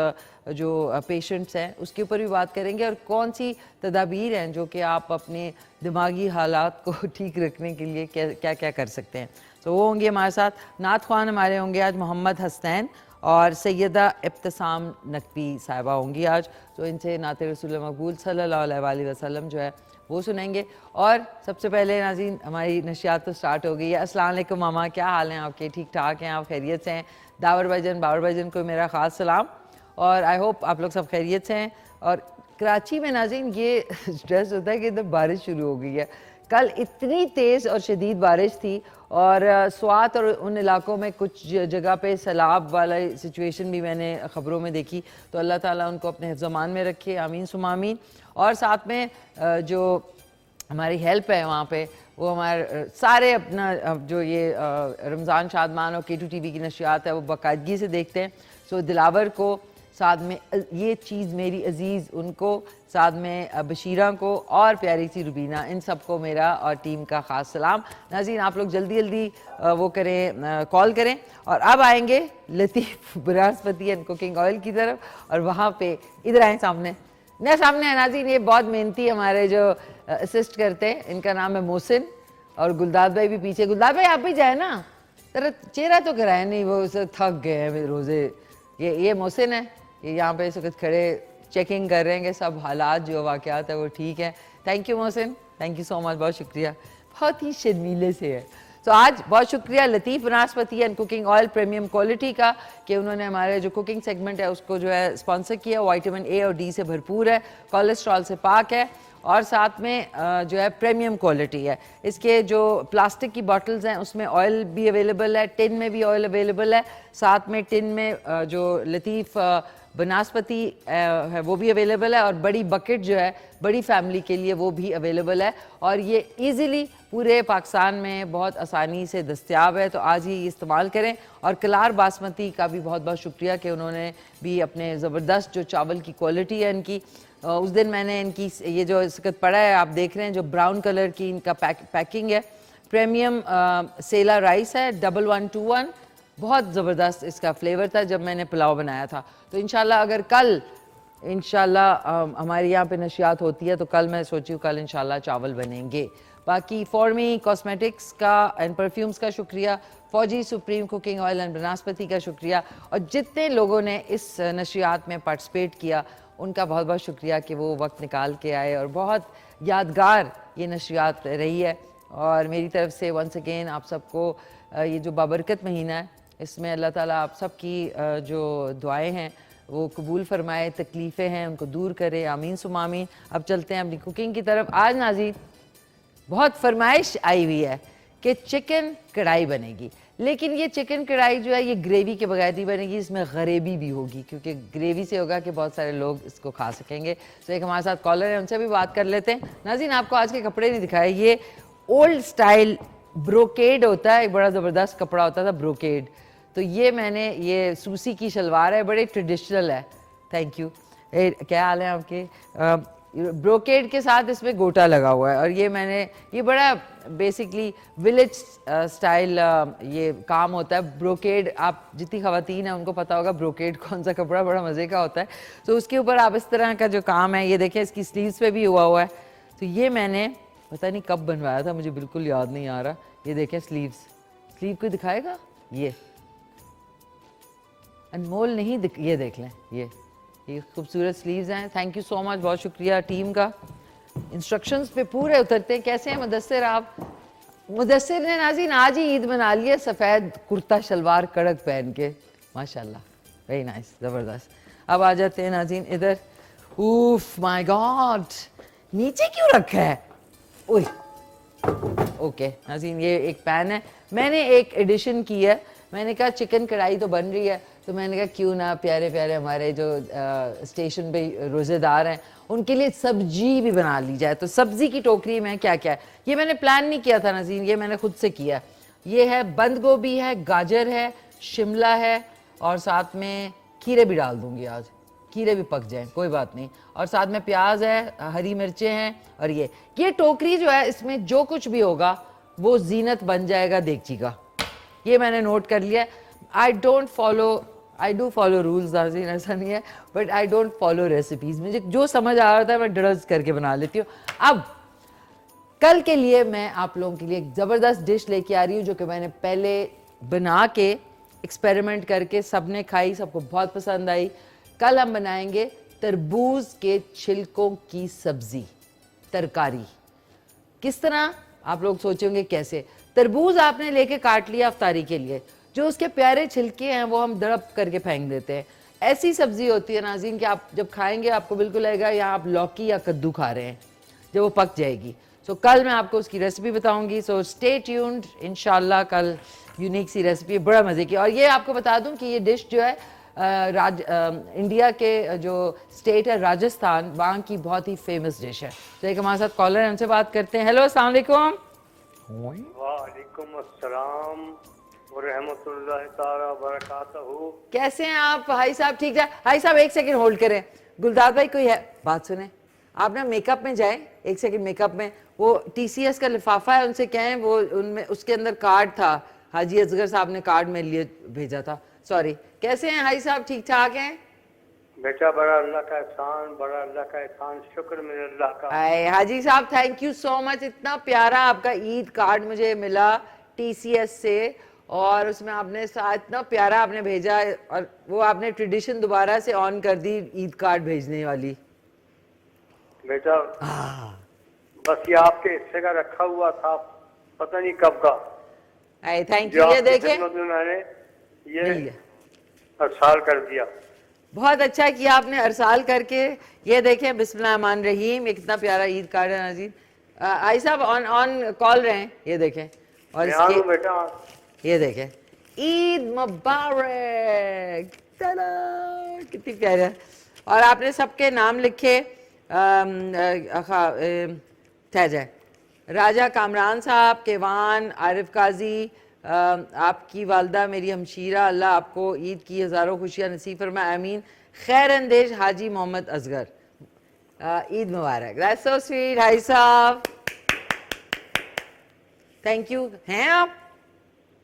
جو پیشنٹس ہیں اس کے اوپر بھی بات کریں گے, اور کون سی تدابیر ہیں جو کہ آپ اپنے دماغی حالات کو ٹھیک رکھنے کے لیے کیا کیا کر سکتے ہیں. تو وہ ہوں گے ہمارے ساتھ. نعت خوان ہمارے ہوں گے آج محمد حسنین, اور سیدہ ابتسام نقوی صاحبہ ہوں گی آج. تو ان سے نعت رسول مقبول صلی اللہ علیہ وآلہ وسلم جو ہے وہ سنیں گے. اور سب سے پہلے ناظرین ہماری نشریات تو سٹارٹ ہو گئی ہے. السلام علیکم ماما, کیا حال ہیں آپ کے؟ ٹھیک ٹھاک ہیں آپ؟ خیریت سے ہیں؟ باور بھائی جان کو میرا خاص سلام, اور آئی ہوپ آپ لوگ سب خیریت سے ہیں. اور کراچی میں ناظرین یہ اسٹریس ہوتا ہے کہ ادھر بارش شروع ہو گئی ہے. کل اتنی تیز اور شدید بارش تھی, اور سوات اور ان علاقوں میں کچھ جگہ پہ سیلاب والا سچویشن بھی میں نے خبروں میں دیکھی. تو اللہ تعالیٰ ان کو اپنے حفظ و امان میں رکھے, آمین ثم آمین. اور ساتھ میں جو ہماری ہیلپ ہے وہاں پہ, وہ ہمارے سارے اپنا جو یہ رمضان شادمان اور K2 TV کی نشریات ہے وہ باقاعدگی سے دیکھتے ہیں. سو دلاور کو, ساتھ میں یہ چیز میری عزیز ان کو, ساتھ میں بشیرہ کو, اور پیاری سی روبینہ, ان سب کو میرا اور ٹیم کا خاص سلام. ناظرین آپ لوگ جلدی جلدی وہ کریں, کال کریں. اور اب آئیں گے لطیف بناسپتی اینڈ کوکنگ آئل کی طرف, اور وہاں پہ ادھر آئیں سامنے ہے ناظرین. یہ بہت محنتی ہمارے جو اسسٹ کرتے ہیں, ان کا نام ہے محسن, اور گلداد بھائی بھی پیچھے. گلداد بھائی آپ بھی جائیں نا, ذرا چہرہ تو کرائیں, نہیں وہ تھک گئے ہیں روزے. یہ محسن ہے, یہ یہاں پہ اس وقت کھڑے چیکنگ کر رہے ہیں کہ سب حالات جو واقعات ہیں وہ ٹھیک ہیں. Thank you Mohsin, thank you so much, بہت شکریہ, بہت ہی شرمیلے سے ہے. تو آج بہت شکریہ Latif Banaspati and cooking oil premium quality کا کہ انہوں نے ہمارے جو کوکنگ سیگمنٹ ہے اس کو جو ہے اسپانسر کیا. وائٹامن اے اور ڈی سے بھرپور ہے, کولیسٹرول سے پاک ہے, اور ساتھ میں جو ہے پریمیم کوالٹی ہے. اس کے جو پلاسٹک کی باٹلز ہیں اس میں آئل بھی اویلیبل ہے, ٹن میں بھی آئل اویلیبل ہے, ساتھ میں ٹن میں جو لطیف بناسپتی ہے وہ بھی اویلیبل ہے, اور بڑی بکٹ جو ہے بڑی فیملی کے لیے وہ بھی اویلیبل ہے, اور یہ ایزیلی پورے پاکستان میں بہت آسانی سے دستیاب ہے. تو آج ہی استعمال کریں. اور کلار باسمتی کا بھی بہت بہت شکریہ کہ انہوں نے بھی اپنے زبردست جو چاول کی کوالٹی ہے ان کی, اس دن میں نے ان کی یہ جو اس وقت پڑا ہے آپ دیکھ رہے ہیں جو براؤن کلر کی ان کا پیکنگ ہے, پریمیم سیلا رائس ہے 1121, بہت زبردست اس کا فلیور تھا جب میں نے پلاؤ بنایا تھا. تو انشاءاللہ اگر کل انشاءاللہ ہمارے یہاں پہ نشریات ہوتی ہے تو کل میں سوچی ہوں کل انشاءاللہ چاول بنیں گے. باقی فورمی کاسمیٹکس کا اینڈ پرفیومز کا شکریہ, فوجی supreme cooking oil and banaspati کا شکریہ, اور جتنے لوگوں نے اس نشریات میں پارٹیسپیٹ کیا ان کا بہت بہت شکریہ کہ وہ وقت نکال کے آئے, اور بہت یادگار یہ نشریات رہی ہے. اور میری طرف سے ونس اگین آپ سب کو یہ جو بابرکت مہینہ ہے اس میں اللہ تعالیٰ آپ سب کی جو دعائیں ہیں وہ قبول فرمائے, تکلیفیں ہیں ان کو دور کرے, آمین ثم آمین. اب چلتے ہیں اپنی کوکنگ کی طرف. آج ناظرین بہت فرمائش آئی ہوئی ہے کہ چکن کڑھائی بنے گی, لیکن یہ چکن کڑھائی جو ہے یہ گریوی کے بغیر نہیں بنے گی, اس میں غریبی بھی ہوگی, کیونکہ گریوی سے ہوگا کہ بہت سارے لوگ اس کو کھا سکیں گے. تو ایک ہمارے ساتھ کالر ہیں, ان سے بھی بات کر لیتے ہیں. ناظرین آپ کو آج کے کپڑے نہیں دکھائے, یہ اولڈ سٹائل بروکیڈ ہوتا ہے, ایک بڑا زبردست کپڑا ہوتا تھا بروکیڈ. تو یہ میں نے, یہ سوسی کی شلوار ہے, بڑے ٹریڈیشنل ہے. Thank you. کیا حال ہے آپ کے؟ بروکیڈ کے ساتھ اس میں گوٹا لگا ہوا ہے, اور یہ میں نے, یہ بڑا بیسکلی ولیج سٹائل یہ کام ہوتا ہے. بروکیڈ آپ جتنی خواتین ہیں ان کو پتہ ہوگا بروکیڈ کون سا کپڑا بڑا مزے کا ہوتا ہے. تو اس کے اوپر آپ اس طرح کا جو کام ہے, یہ دیکھیں اس کی سلیوز پہ بھی ہوا ہے. تو یہ میں نے پتہ نہیں کب بنوایا تھا, مجھے بالکل یاد نہیں آ رہا. یہ دیکھیں سلیوز, سلیو کو دکھائے گا, یہ انمول نہیں یہ دیکھ لیں, یہ خوبصورت سلیوز ہیں. تھینک یو سو مچ, بہت شکریہ ٹیم کا. انسٹرکشنز پہ پورے اترتے ہیں. کیسے ہیں مدثر آپ؟ مدثر نے ناظرین آج ہی عید منا لی ہے, سفید کرتا شلوار کڑک پہن کے, ماشاءاللہ, ویری نائس, زبردست. اب آ جاتے ہیں ناظرین ادھر. اوف مائی گاڈ, نیچے کیوں رکھا ہے؟ اوئے اوکے ناظرین, یہ ایک پین ہے. میں نے ایک ایڈیشن کی ہے, میں نے کہا چکن کڑھائی تو بن رہی ہے, تو میں نے کہا کیوں نہ پیارے پیارے ہمارے جو اسٹیشن پہ روزے دار ہیں ان کے لیے سبزی بھی بنا لی جائے. تو سبزی کی ٹوکری میں کیا کیا ہے, یہ میں نے پلان نہیں کیا تھا ناظرین, یہ میں نے خود سے کیا. یہ ہے بند گوبھی ہے, گاجر ہے, شملہ ہے, اور ساتھ میں کھیرے بھی ڈال دوں گی آج, کھیرے بھی پک جائیں کوئی بات نہیں, اور ساتھ میں پیاز ہے, ہری مرچیں ہیں, اور یہ ٹوکری جو ہے اس میں جو کچھ بھی ہوگا وہ زینت بن جائے گا دیگچی کا. یہ میں نے نوٹ کر لیا. I do follow rules, ناظرین, ایسا نہیں ہے, but I don't follow recipes. مجھے جو سمجھ آ رہا تھا میں ڈرز کر کے بنا لیتی ہوں. اب کل کے لیے میں آپ لوگوں کے لیے ایک زبردست ڈش لے کے آ رہی ہوں جو کہ میں نے پہلے بنا کے ایکسپیریمنٹ کر کے سب نے کھائی, سب کو بہت پسند آئی. کل ہم بنائیں گے تربوز کے چھلکوں کی سبزی, ترکاری. کس طرح آپ لوگ سوچیں گے کیسے؟ تربوز آپ نے لے کے کاٹ لیا افطاری کے لیے, جو اس کے پیارے چھلکے ہیں وہ ہم دڑپ کر کے پھینک دیتے ہیں. ایسی سبزی ہوتی ہے ناظرین کہ آپ جب کھائیں گے آپ کو بالکل لگے گا یا آپ لوکی یا کدو کھا رہے ہیں جب وہ پک جائے گی. سو کل میں آپ کو اس کی ریسیپی بتاؤں گی, سو اسٹے ٹیونڈ. انشاءاللہ کل یونیک سی ریسیپی, بڑا مزے کی. اور یہ آپ کو بتا دوں کہ یہ ڈش جو ہے انڈیا کے جو اسٹیٹ ہے راجستھان, وہاں کی بہت ہی فیمس ڈش ہے. تو ایک ہمارے ساتھ کالر ہیں, ان سے بات کرتے ہیں. ہیلو, السلام علیکم. وعلیکم السلام ورحمۃ اللہ تعالی وبرکاتہ. کیسے ہیں آپ بھائی صاحب؟ ٹھیک ہے بھائی صاحب, ایک سیکنڈ ہولڈ کریں. گلداد بھائی کوئی ہے بات سنیں, آپ نا میک اپ میں جائیں, ایک سیکنڈ. میک اپ میں وہ ٹی سی ایس کا لفافہ ہے, ان سے کہیں, وہ ان میں اس کے اندر کارڈ تھا, حاجی اصغر صاحب نے کارڈ میرے لیے بھیجا تھا. سوری. کیسے ہیں بھائی صاحب؟ ٹھیک ٹھاک ہیں بیٹا؟ بڑا اللہ کا احسان, بڑا اللہ کا احسان, شکر من اللہ کا. حاجی صاحب تھینک یو سو مچ. اتنا پیارا آپ کا عید کارڈ مجھے ملا ٹی سی ایس سے, اور اس میں آپ نے اتنا پیارا آپ نے بھیجا, اور وہ آپ نے ٹریڈیشن دوبارہ سے آن کر دی عید کارڈ بھیجنے والی. بیٹا بس یہ آپ کے حصے کا رکھا ہوا تھا, پتہ نہیں کب کا. Thank you. یہ دیکھیں میں نے یہ ارسال کر دیا. بہت اچھا کیا آپ نے ارسال کر کے. یہ دیکھیں, بسم اللہ الرحمن الرحیم, یہ کتنا پیارا عید کارڈ ہے ناظرین. آئی صاحب آن کال رہے ہیں, یہ دیکھیں. اور اس کے بیٹا یہ دیکھیں, عید مبارک, کتنی پیاری ہے. اور آپ نے سب کے نام لکھے. ٹھہر جائے. راجہ کامران صاحب, کیوان, عارف قاضی, آپ کی والدہ میری ہمشیرہ, اللہ آپ کو عید کی ہزاروں خوشیاں نصیب فرمائے, آمین. خیر اندیش حاجی محمد اصغر, عید مبارک. That's so sweet بھائی صاحب, تھینک یو. ہیں آپ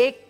1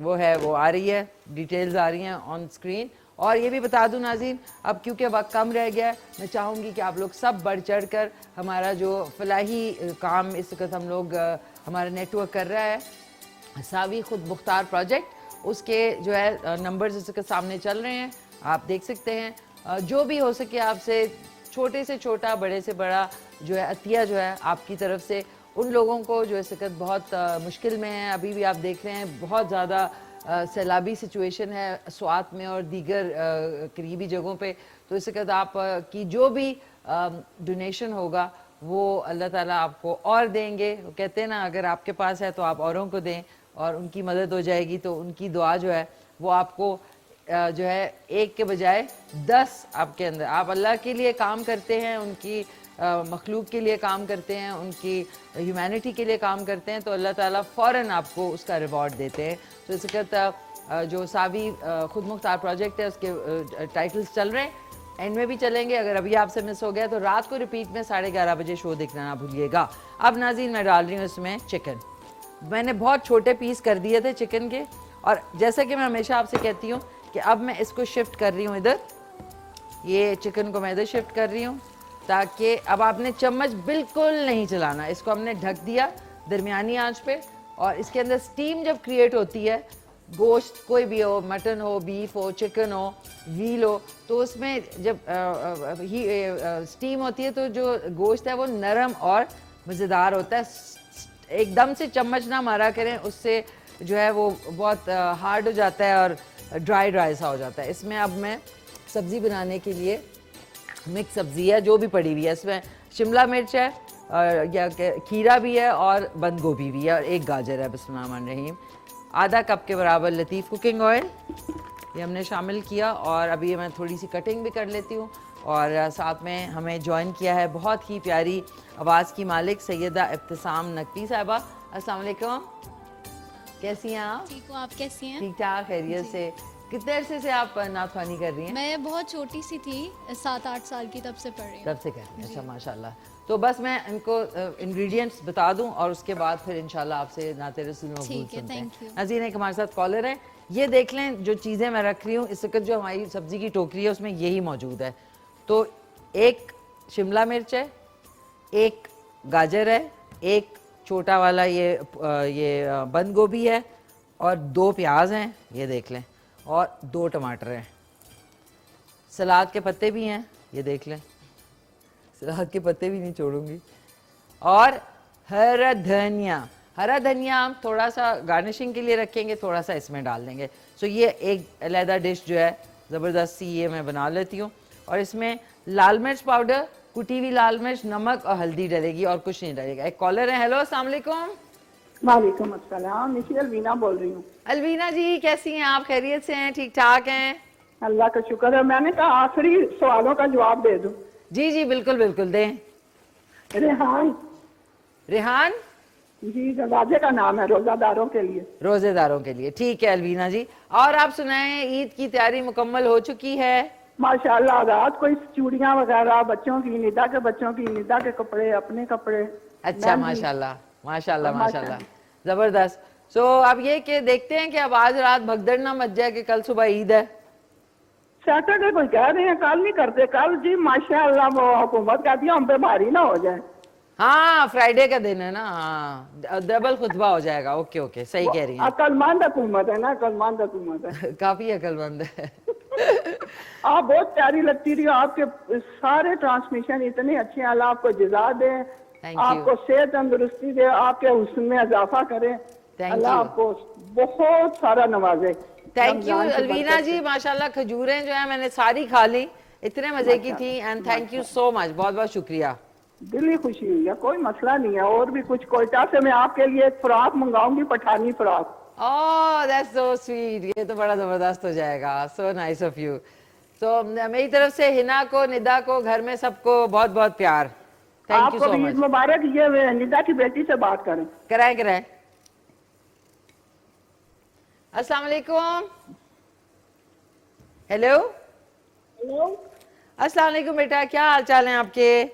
وہ ہے وہ آ رہی ہے, ڈیٹیلز آ رہی ہیں آن اسکرین. اور یہ بھی بتا دوں ناظرین, اب کیونکہ وقت کم رہ گیا ہے, میں چاہوں گی کہ آپ لوگ سب بڑھ چڑھ کر ہمارا جو فلاحی کام اس وقت ہم لوگ ہمارا نیٹ ورک کر رہا ہے, ساوی خود مختار پروجیکٹ, اس کے جو ہے نمبرز اس کے سامنے چل رہے ہیں, آپ دیکھ سکتے ہیں. جو بھی ہو سکے آپ سے چھوٹے سے چھوٹا, بڑے سے بڑا جو ہے عطیہ جو ہے آپ کی طرف سے ان لوگوں کو جو اس وقت بہت مشکل میں ہیں. ابھی بھی آپ دیکھ رہے ہیں بہت زیادہ سیلابی سچویشن ہے سوات میں اور دیگر قریبی جگہوں پہ. تو اس وقت آپ کی جو بھی ڈونیشن ہوگا وہ اللہ تعالیٰ آپ کو اور دیں گے. وہ کہتے ہیں نا, اگر آپ کے پاس ہے تو آپ اوروں کو دیں اور ان کی مدد ہو جائے گی. تو ان کی دعا جو ہے وہ آپ کو جو ہے ایک کے بجائے 10 آپ کے اندر, آپ اللہ کے لیے کام کرتے ہیں, ان کی مخلوق کے لیے کام کرتے ہیں, ان کی ہیومینٹی کے لیے کام کرتے ہیں, تو اللہ تعالیٰ فوراً آپ کو اس کا ریوارڈ دیتے ہیں. تو اس وقت جو ساوی خود مختار پروجیکٹ ہے اس کے ٹائٹلز چل رہے ہیں, اینڈ میں بھی چلیں گے. اگر ابھی آپ سے مس ہو گیا تو رات کو ریپیٹ میں 11:30 بجے شو دیکھنا نہ بھولیے گا. اب ناظرین میں ڈال رہی ہوں اس میں چکن. میں نے بہت چھوٹے پیس کر دیے تھے چکن کے, اور جیسا کہ میں ہمیشہ آپ سے کہتی ہوں کہ اب میں اس کو شفٹ کر رہی ہوں ادھر, یہ چکن کو میں ادھر شفٹ کر رہی ہوں, تاکہ اب آپ نے چمچ بالکل نہیں چلانا. اس کو ہم نے ڈھک دیا درمیانی آنچ پہ, اور اس کے اندر سٹیم جب کریٹ ہوتی ہے, گوشت کوئی بھی ہو, مٹن ہو, بیف ہو, چکن ہو, ویل ہو, تو اس میں جب سٹیم ہوتی ہے تو جو گوشت ہے وہ نرم اور مزیدار ہوتا ہے. ایک دم سے چمچ نہ مارا کریں, اس سے جو ہے وہ بہت ہارڈ ہو جاتا ہے اور ڈرائی سا ہو جاتا ہے. اس میں اب میں سبزی بنانے کے لیے مکس سبزی ہے جو بھی پڑی ہوئی ہے, اس میں شملہ مرچ ہے, یا کھیرا بھی ہے, اور بند گوبھی بھی ہے, اور ایک گاجر ہے. بسم اللہ الرحمن الرحیم. آدھا کپ کے برابر لطیف کوکنگ آئل یہ ہم نے شامل کیا, اور ابھی میں تھوڑی سی کٹنگ بھی کر لیتی ہوں. اور ساتھ میں ہمیں جوائن کیا ہے بہت ہی پیاری آواز کی مالک سیدہ ابتسام نقوی صاحبہ. السلام علیکم, کیسی ہیں آپ؟ ٹھیک ہوں, آپ کیسی ہیں؟ ٹھیک ٹھاک, خیریت سے. کتنے عرصے سے آپ نعت خوانی کر رہی ہیں؟ میں بہت چھوٹی سی تھی, 7-8 سال کی, تب سے پڑھ رہی ہوں. تب سے کر رہی ہیں, اچھا ماشاء اللہ. تو بس میں ان کو انگریڈینٹس بتا دوں اور اس کے بعد پھر انشاءاللہ آپ سے نعت رسول مقبول سنتے ہیں. ناظرین ایک ہمارے ساتھ کالر ہیں, یہ دیکھ لیں جو چیزیں میں رکھ رہی ہوں اس وقت جو ہماری سبزی کی ٹوکری ہے اس میں یہی موجود ہے. تو ایک شملہ مرچ ہے, ایک گاجر ہے, ایک چھوٹا والا یہ بند گوبھی ہے, اور 2 پیاز ہیں یہ دیکھ لیں, اور 2 ٹماٹر ہیں. سلاد کے پتے بھی ہیں یہ دیکھ لیں, سلاد کے پتے بھی نہیں چھوڑوں گی. اور ہرا دھنیا, ہرا دھنیا ہم تھوڑا سا گارنشنگ کے لیے رکھیں گے, تھوڑا سا اس میں ڈال دیں گے. سو یہ ایک علیحدہ ڈش جو ہے زبردست سی یہ میں بنا لیتی ہوں. اور اس میں لال مرچ پاؤڈر, کٹی ہوئی لال مرچ, نمک اور ہلدی ڈلے گی, اور کچھ نہیں ڈلے گا. ایک کالر ہے, ہیلو السلام علیکم. وعلیکم السلام, نشی الوینا بول رہی ہوں. الوینا جی کیسی ہیں آپ؟ خیریت سے ہیں؟ ٹھیک ٹھاک ہیں؟ اللہ کا شکر ہے. میں نے کہا آخری سوالوں کا جواب دے دوں. جی جی بالکل بالکل دیں. ریحان, ریحان جی دروازے کا نام ہے روزہ داروں کے لیے. روزے داروں کے لیے, ٹھیک ہے الوینا جی. اور آپ سنائیں, عید کی تیاری مکمل ہو چکی ہے؟ ماشاء اللہ, رات کو چوڑیاں وغیرہ, بچوں کی ندا کے بچوں کی ندا کے کپڑے, اپنے کپڑے. اچھا ماشاء اللہ ماشاء اللہ ماشاء اللہ, زبردست. سو اب یہ کہ دیکھتے ہیں کہ اب آج رات بھگدڑ نہ مچ جائے کہ کل صبح عید ہے. سیٹرڈے کو کہہ رہے ہیں, کل نہیں کرتے. کل جی ماشاء اللہ وہ حکومت کہتی ہے ہم پہ بھاری نہ ہو جائے. ہاں فرائیڈے کا دن ہے نا, ہاں ڈبل خطبہ ہو جائے گا. اوکے اوکے, صحیح کہہ رہی ہیں. عقل مند حکومت ہے نا, عقل مند حکومت ہے. کافی عقل مند ہے. آپ بہت پیاری لگتی رہی, آپ کے سارے ٹرانسمیشن اتنے اچھے ہیں. اللہ آپ کو جزا دے, آپ کو صحت تندرستی دے, آپ کے حسن میں اضافہ کرے. اللہ آپ کو بہت سارا نوازے. تھینک یو الوینا جی, ماشاءاللہ. کھجوریں جو ہیں میں نے ساری کھا لی, اتنے مزے کی تھی. And thank you so much, بہت بہت شکریہ. دلی خوشی ہوئی ہے, کوئی مسئلہ نہیں ہے. اور بھی کچھ کوئٹہ سے میں آپ کے لیے ایک فراق منگاؤں گی, پٹھانی فراق. Oh, that's so sweet. یہ تو بڑا زبردست ہو جائے گا. So nice of you. So میری طرف سے ہنا کو, ندا کو, گھر میں سب کو بہت بہت پیار. Thank you so much. آپ کو عید مبارک. یہ ندا کی بیٹی سے بات کریں. کرائیں. السلام علیکم. ہیلو السلام علیکم بیٹا, کیا حال چال ہیں آپ کے؟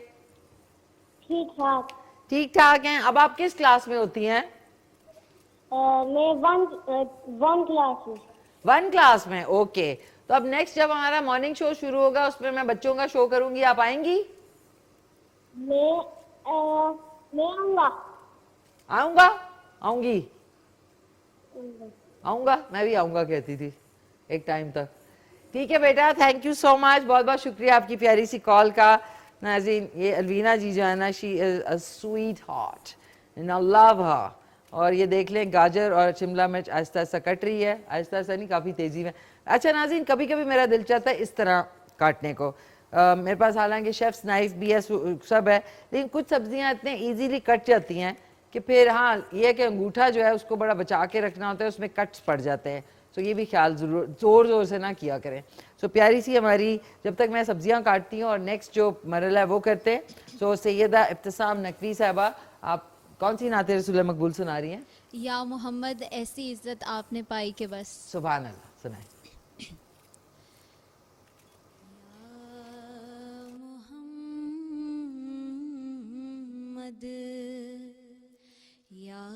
ٹھیک ٹھاک. ٹھیک ٹھاک ہیں. اب آپ کس کلاس میں ہوتی ہیں؟ میں ون کلاس میں. 1 کلاس میں. اوکے, تو اب نیکسٹ جب ہمارا مارننگ شو شروع ہوگا اس میں بچوں کا شو کروں گی, آپ آئیں گی؟ میں آؤں گا. آؤں گی, آؤں گا, میں بھی آؤں گا کہتی تھی ایک ٹائم تک. ٹھیک ہے بیٹا, تھینک یو سو مچ, بہت بہت شکریہ آپ کی پیاری سی کال کا. ناظرین, یہ الوینا جی جو ہے نا, she is a sweetheart and I love her. اور یہ دیکھ لیں گاجر اور شملہ مرچ آہستہ آہستہ کٹ رہی ہے, آہستہ آہستہ نہیں, کافی تیزی میں. اچھا ناظرین, کبھی کبھی میرا دل چاہتا ہے اس طرح کاٹنے کو. میرے پاس حالانکہ شیفس نائف بھی ہے, سب ہے, لیکن کچھ سبزیاں اتنے ایزیلی کٹ جاتی ہیں کہ پھر ہاں یہ کہ انگوٹھا جو ہے اس کو بڑا بچا کے رکھنا ہوتا ہے, اس میں کٹس پڑ جاتے ہیں. سو یہ بھی خیال ضرور زور سے نہ کیا کریں. سو پیاری سی ہماری, جب تک میں سبزیاں کاٹتی ہوں اور نیکسٹ جو مرحلہ ہے وہ کرتے ہیں. سو سیدہ ابتسام نقوی صاحبہ, آپ کون سی نعت رسول محبول سنا رہی ہیں؟ یا محمد ایسی عزت آپ نے پائی کہ بس. سبحان اللہ, سنائیں. محمد یا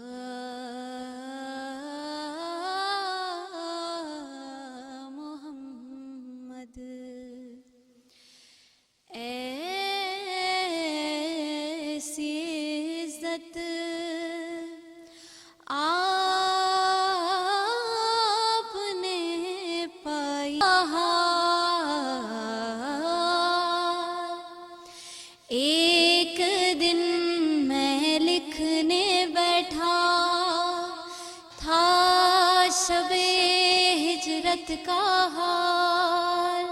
محمد ایسی عزت آپ نے پائی. ایک دن میں لکھنے بیٹھا تھا شب ہجرت کا حال,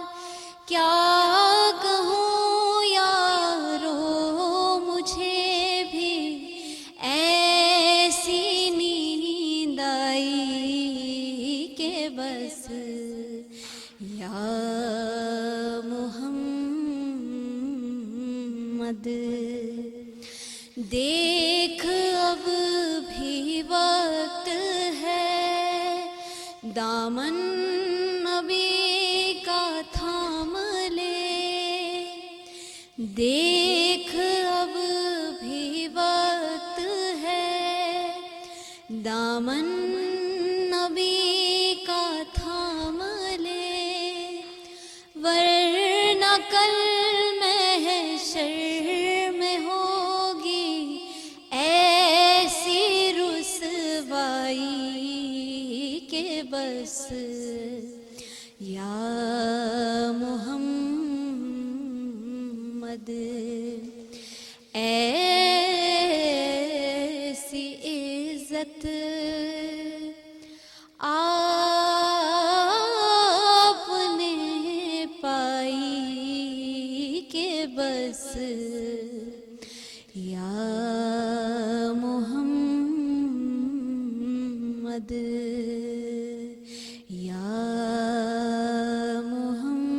کیا کہوں یارو مجھے بھی ایسی نیند آئی کہ بس. یا محمد دیکھ اب بھی وقت ہے, دامن نبی کا تھام لے. دیکھ اب بھی وقت ہے, دامن نبی کا تھام لے, ورنہ کل محشر میں ہوگی ایسی رسوائی کہ بس. یا محمد ایسی عزت آپ نے پائی کہ بس. یا محمد یا محمد.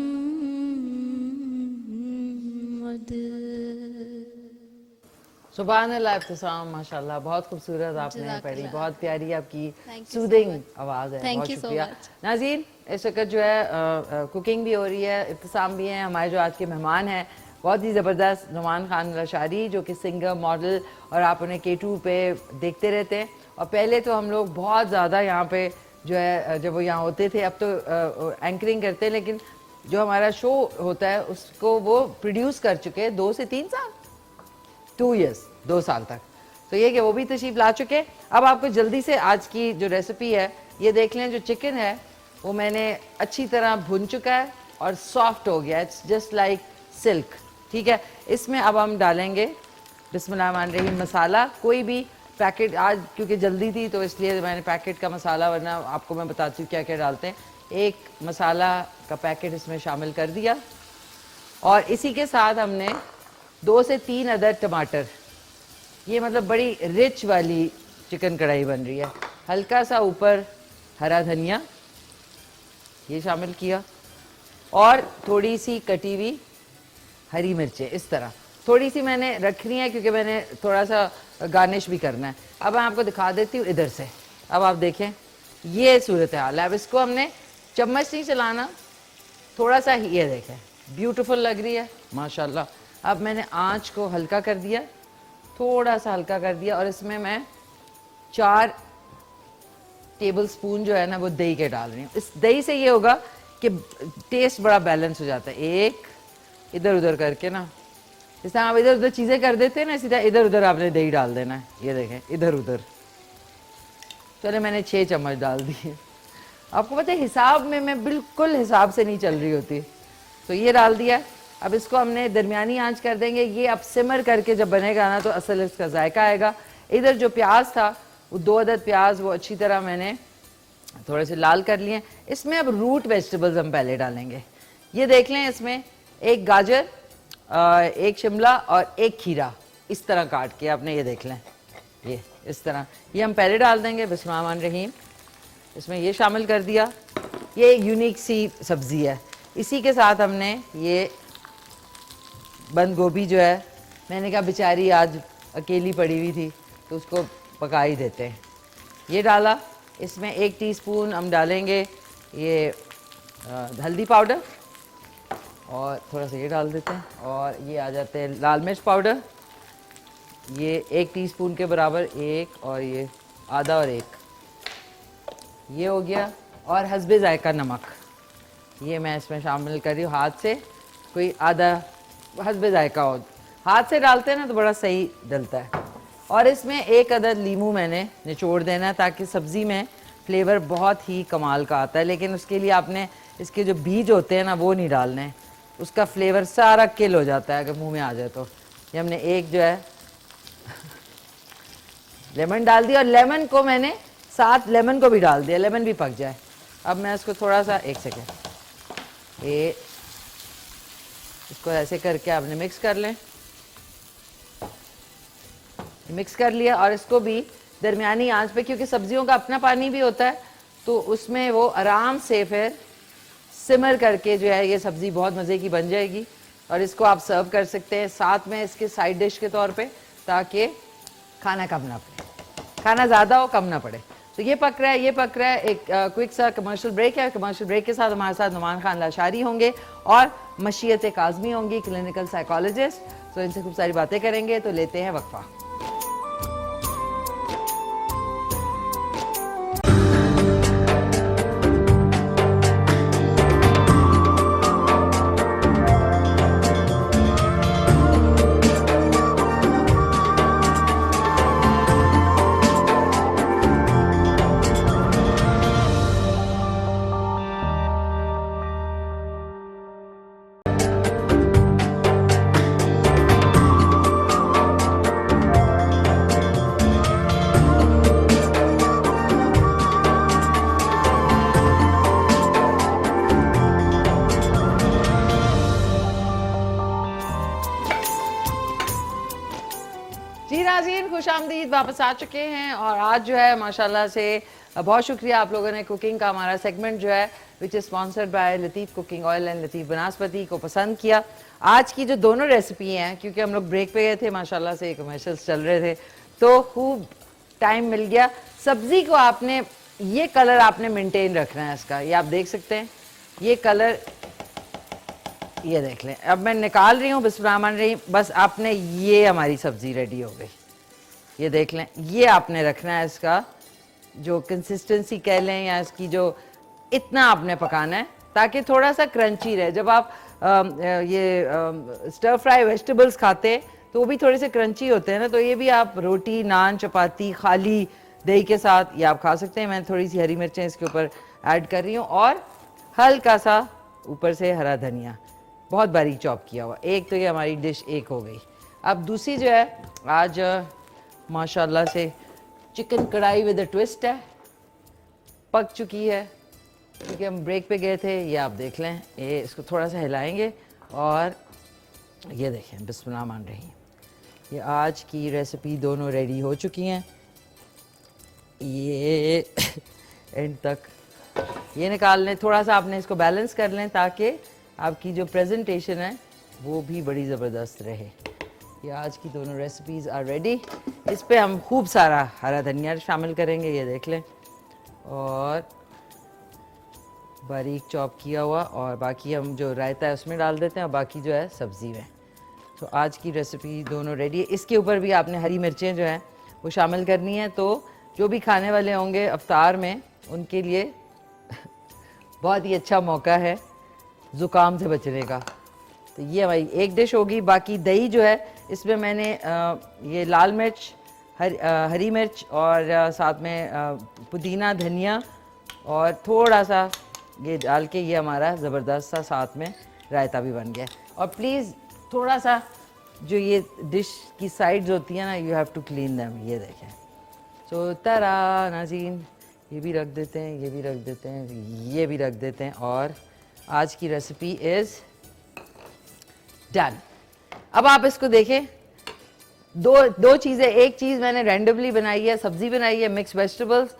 سبحان اللہ ابتسام, ماشاء اللہ, بہت خوبصورت آپ نے جزاک پڑھی, اللہ. بہت پیاری آپ کی Thank you so soothing much. آواز ہے. Thank بہت you so شکریہ. much. ناظرین, اس وقت جو ہے کوکنگ بھی ہو رہی ہے, ابتسام بھی ہیں ہمارے جو آج کے مہمان ہیں, بہت ہی زبردست نعمان خان الاشعری, جو کہ سنگر, ماڈل, اور آپ انہیں K2 پہ دیکھتے رہتے ہیں. اور پہلے تو ہم لوگ بہت زیادہ یہاں پہ جو ہے جب وہ یہاں ہوتے تھے, اب تو اینکرنگ کرتے ہیں, لیکن جو ہمارا شو ہوتا ہے اس کو وہ پروڈیوس کر چکے 2 سے 3 سال, 2 ایئرس, 2 سال تک. تو یہ کہ وہ بھی تشریف لا چکے. اب آپ کو جلدی سے آج کی جو ریسیپی ہے یہ دیکھ لیں. جو چکن ہے وہ میں نے اچھی طرح بھن چکا ہے اور سافٹ ہو گیا, اٹس جسٹ لائک سلک. ٹھیک ہے, اس میں اب ہم ڈالیں گے بسم اللہ الرحمن الرحیم مسالہ. کوئی بھی پیکٹ, آج کیونکہ جلدی تھی تو اس لیے میں نے پیکٹ کا مسالہ, ورنہ آپ کو میں بتاتی ہوں کیا کیا ڈالتے ہیں. ایک مسالہ کا پیکٹ اس میں شامل کر دیا, اور اسی کے ساتھ ہم نے 2 سے 3 عدد ٹماٹر, یہ مطلب بڑی رچ والی چکن کڑھائی بن رہی ہے. ہلکا سا اوپر ہرا دھنیا یہ شامل کیا, اور تھوڑی سی کٹی ہوئی ہری مرچیں اس طرح تھوڑی سی میں نے رکھنی ہے کیونکہ میں نے تھوڑا سا گارنش بھی کرنا ہے. اب میں آپ کو دکھا دیتی ہوں ادھر سے. اب آپ دیکھیں یہ صورتحال ہے. اب اس کو ہم نے چمچ نہیں چلانا, تھوڑا سا ہی, یہ دیکھیں بیوٹیفل لگ رہی ہے ماشاءاللہ. اب میں نے آنچ کو ہلکا کر دیا, تھوڑا سا ہلکا کر دیا, اور اس میں 4 ٹیبل سپون جو ہے نا وہ دہی کے ڈال رہی ہوں. اس دہی سے یہ ہوگا کہ ٹیسٹ بڑا بیلنس ہو جاتا ہے. ایک ادھر ادھر کر کے نا, جس طرح آپ ادھر ادھر چیزیں کر دیتے ہیں نا, اسی طرح ادھر ادھر آپ نے دہی ڈال دینا ہے. یہ دیکھیں ادھر ادھر. چلے میں نے 6 چمچ ڈال دیے. آپ کو پتہ ہے حساب میں بالکل حساب سے نہیں چل رہی ہوتی. تو یہ ڈال دیا. اب اس کو ہم نے درمیانی آنچ کر دیں گے. یہ اب سمر کر کے جب بنے گا نا تو اصل اس کا ذائقہ آئے گا. ادھر جو پیاز تھا وہ 2 عدد پیاز وہ اچھی طرح میں نے تھوڑے سے لال کر لیے. اس میں اب روٹ ویجیٹیبلز ہم پہلے ڈالیں گے. یہ دیکھ لیں اس میں 1 گاجر, 1 شملہ اور 1 کھیرا اس طرح کاٹ کے آپ نے, یہ دیکھ لیں یہ اس طرح. یہ ہم پہلے ڈال دیں گے. بسم اللہ الرحمن الرحیم. اس میں یہ شامل کر دیا. یہ ایک یونیک سی سبزی ہے. اسی کے ساتھ ہم نے یہ بند گوبھی جو ہے, میں نے کہا بیچاری آج اکیلی پڑی ہوئی تھی تو اس کو پکا ہی دیتے ہیں. یہ ڈالا. اس میں 1 ٹی اسپون ہم ڈالیں گے یہ ہلدی پاؤڈر, اور تھوڑا سا یہ ڈال دیتے ہیں. اور یہ آ جاتے ہیں لال مرچ پاؤڈر, یہ 1 ٹی اسپون کے برابر, 1 اور یہ آدھا اور 1, یہ ہو گیا. اور حسب ذائقہ نمک یہ میں اس میں شامل کر رہی ہوں ہاتھ سے, کوئی آدھا حسب ذائقہ ہو. ہاتھ سے ڈالتے ہیں نا تو بڑا صحیح ڈلتا ہے. اور اس میں 1 عدد لیمو میں نے نچوڑ دینا ہے تاکہ سبزی میں فلیور بہت ہی کمال کا آتا ہے. لیکن اس کے لیے آپ نے اس کے جو بیج ہوتے ہیں نا وہ نہیں ڈالنے, اس کا فلیور سارا کل ہو جاتا ہے اگر منہ میں آ جائے تو. یہ ہم نے 1 جو ہے لیمن ڈال دیا, اور لیمن کو میں نے ساتھ لیمن کو بھی ڈال دیا, لیمن بھی پک جائے. اب میں اس کو تھوڑا سا 1 سیکنڈ یہ اس کو ایسے کر کے آپ نے مکس کر لیں. مکس کر لیا. اور اس کو بھی درمیانی آنچ پہ, کیونکہ سبزیوں کا اپنا پانی بھی ہوتا ہے تو اس میں وہ آرام سے پھر سمر کر کے جو ہے یہ سبزی بہت مزے کی بن جائے گی. اور اس کو آپ سرو کر سکتے ہیں ساتھ میں اس کے سائیڈ ڈش کے طور پہ, تاکہ کھانا کم نہ پڑے, کھانا زیادہ ہو کم نہ پڑے. تو یہ پک رہا ہے, یہ پک رہا ہے. ایک کوئک سا کمرشل بریک ہے. کمرشل بریک کے ساتھ ہمارے ساتھ نعمان خان لاشاری ہوں گے اور مشیت کاظمی ہوں گی, کلینکل سائیکالوجسٹ. تو ان سے خوب ساری باتیں کریں گے. تو لیتے ہیں وقفہ. خوش آمدید, واپس آ چکے ہیں. اور آج جو ہے ماشاءاللہ سے بہت شکریہ آپ لوگوں نے کوکنگ کا ہمارا سیگمنٹ جو ہے which is sponsored by Latif cooking oil and Latif Banaspati کو پسند کیا. آج کی جو دونوں ریسیپی ہیں, کیونکہ ہم لوگ بریک پہ گئے تھے ماشاءاللہ سے, کمرشلس چل رہے تھے تو خوب ٹائم مل گیا. سبزی کو آپ نے یہ کلر آپ نے مینٹین رکھنا ہے اس کا, یہ آپ دیکھ سکتے ہیں یہ کلر, یہ دیکھ لیں. اب میں نکال رہی ہوں, بسم اللہ الرحمن الرحیم. بس آپ نے یہ ہماری سبزی ریڈی ہو گئی, یہ دیکھ لیں. یہ آپ نے رکھنا ہے اس کا جو کنسسٹنسی کہہ لیں, یا اس کی جو اتنا آپ نے پکانا ہے تاکہ تھوڑا سا کرنچی رہے. جب آپ یہ سٹر فرائی ویجیٹیبلس کھاتے تو وہ بھی تھوڑے سے کرنچی ہوتے ہیں نا, تو یہ بھی آپ روٹی, نان, چپاتی, خالی دہی کے ساتھ یہ آپ کھا سکتے ہیں. میں تھوڑی سی ہری مرچیں اس کے اوپر ایڈ کر رہی ہوں, اور ہلکا سا اوپر سے ہرا دھنیا بہت باریک چاپ کیا ہوا. ایک تو یہ ہماری ڈش ایک ہو گئی. اب دوسری جو ہے آج ماشاءاللہ سے چکن کڑھائی ود اے ٹوسٹ ہے, پک چکی ہے کیونکہ ہم بریک پہ گئے تھے. یہ آپ دیکھ لیں, یہ اس کو تھوڑا سا ہلائیں گے اور یہ دیکھیں بسم اللہ الرحمن الرحیم. یہ آج کی ریسیپی دونوں ریڈی ہو چکی ہیں. یہ اینڈ تک یہ نکال لیں, تھوڑا سا آپ نے اس کو بیلنس کر لیں تاکہ آپ کی جو پریزنٹیشن ہے وہ بھی بڑی زبردست رہے. یہ آج کی دونوں ریسیپیز آر ریڈی. اس پہ ہم خوب سارا ہرا دھنیا شامل کریں گے, یہ دیکھ لیں, اور باریک چاپ کیا ہوا, اور باقی ہم جو رائتا ہے اس میں ڈال دیتے ہیں, اور باقی جو ہے سبزی میں. تو آج کی ریسیپی دونوں ریڈی ہے. اس کے اوپر بھی آپ نے ہری مرچیں جو ہیں وہ شامل کرنی ہیں. تو جو بھی کھانے والے ہوں گے افطار میں ان کے لیے بہت ہی اچھا موقع ہے زکام سے بچنے کا. تو یہ ہماری ایک ڈش ہوگی. باقی دہی جو ہے اس میں میں نے یہ لال مرچ, ہری مرچ اور ساتھ میں پودینہ, دھنیا اور تھوڑا سا یہ ڈال کے یہ ہمارا زبردست سا ساتھ میں رائتا بھی بن گیا. اور پلیز تھوڑا سا جو یہ ڈش کی سائڈز ہوتی ہیں نا, you have to clean them. یہ دیکھیں. سو ترا ناظرین, یہ بھی رکھ دیتے ہیں, یہ بھی رکھ دیتے ہیں, یہ بھی رکھ دیتے ہیں. اور آج کی ریسیپی از ڈن. اب آپ اس کو دیکھیں, دو چیزیں. ایک چیز میں نے رینڈملی بنائی ہے, سبزی بنائی ہے مکس ویجیٹیبلس,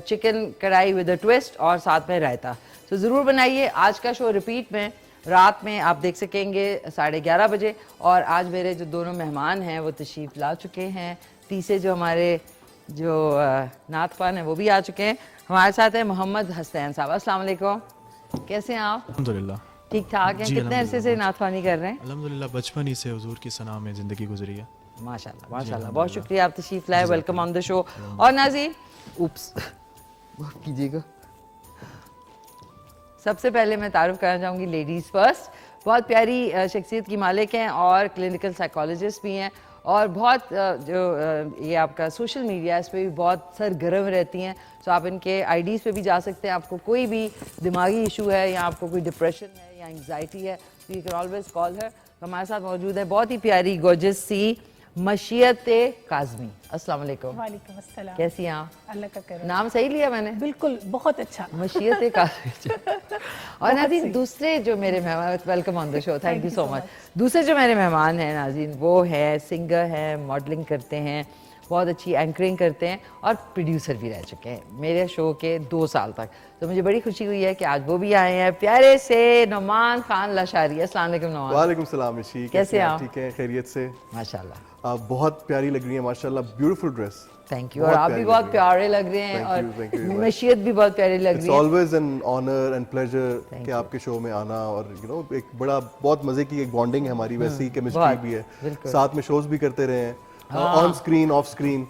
چکن کڑھائی ود اے ٹوسٹ اور ساتھ میں رائتا. تو ضرور بنائیے. آج کا شو ریپیٹ میں رات میں آپ دیکھ سکیں گے 11:30 بجے. اور آج میرے جو دونوں مہمان ہیں وہ تشریف لا چکے ہیں. تیسرے جو ہمارے جو نعت خوان ہیں وہ بھی آ چکے ہیں. ہمارے ساتھ ہیں محمد حسین صاحب. السلام علیکم, کیسے ہیں آپ؟ الحمدللہ ٹھیک ٹھاک ہیں. کتنے عرصے سے نعت خوانی کر رہے ہیں؟ الحمدللہ بچپن ہی سے حضور کی ثنا میں زندگی گزری ہے. ماشاءاللہ ماشاءاللہ. بہت شکریہ آپ تشریف لائے. ویلکم آن دا شو. اور ناظرین, اوپس معاف کیجیے گا, سب سے پہلے میں تعارف کرنا چاہوں گی لیڈیز فرسٹ. بہت پیاری شخصیت کی مالک ہیں اور کلینکل سائیکالوجسٹ بھی ہیں, اور بہت جو یہ آپ کا سوشل میڈیا اس پہ بھی بہت سرگرم رہتی ہیں. تو آپ ان کے آئی ڈیز پہ بھی جا سکتے ہیں. آپ کو کوئی بھی دماغی ایشو ہے یا آپ کو کوئی ڈپریشن ہے یا انگزائٹی ہے, تو یو کین آلویز کال ہر. ہمارے ساتھ موجود ہے بہت ہی پیاری گورجس سی مشیت کاظمی. السلام علیکم. وعلیکم السلام. کیسی ہیں آپ؟ اللہ کا کرم. نام صحیح لیا میں نے؟ بالکل, بہت اچھا. مشیت کاظمی. اور ناظرین دوسرے جو میرے مہمان, welcome on the show, thank you so much. دوسرے جو میرے مہمان ہیں ناظرین وہ ہے سنگر ہیں, ماڈلنگ کرتے ہیں, بہت اچھی اینکرنگ کرتے ہیں اور پروڈیوسر بھی رہ چکے ہیں میرے شو کے 2 سال تک. تو مجھے بڑی خوشی ہوئی ہے کہ آج وہ بھی آئے ہیں, پیارے سے نعمان خان لاشاری. السلام علیکم نعمان. وعلیکم السلام عشی, کیسے آپ؟ ٹھیک ہیں, خیریت سے. ماشاءاللہ آپ بہت پیاری لگ رہی ہیں ماشاءاللہ, بیوٹیفل ڈریس. Thank you. اور آپ بھی بہت پیارے لگ رہے ہیں اور مشیت بھی بہت پیاری لگ رہی ہے. It's always an honour and pleasure کہ آپ کے شو میں آنا, اور یو نو ایک بڑا بہت مزے کی ایک بانڈنگ ہے ہماری, ویسی ہی کیمسٹری بھی ہے, ساتھ میں شوز بھی کرتے رہے ہیں آن اسکرین آف اسکرین.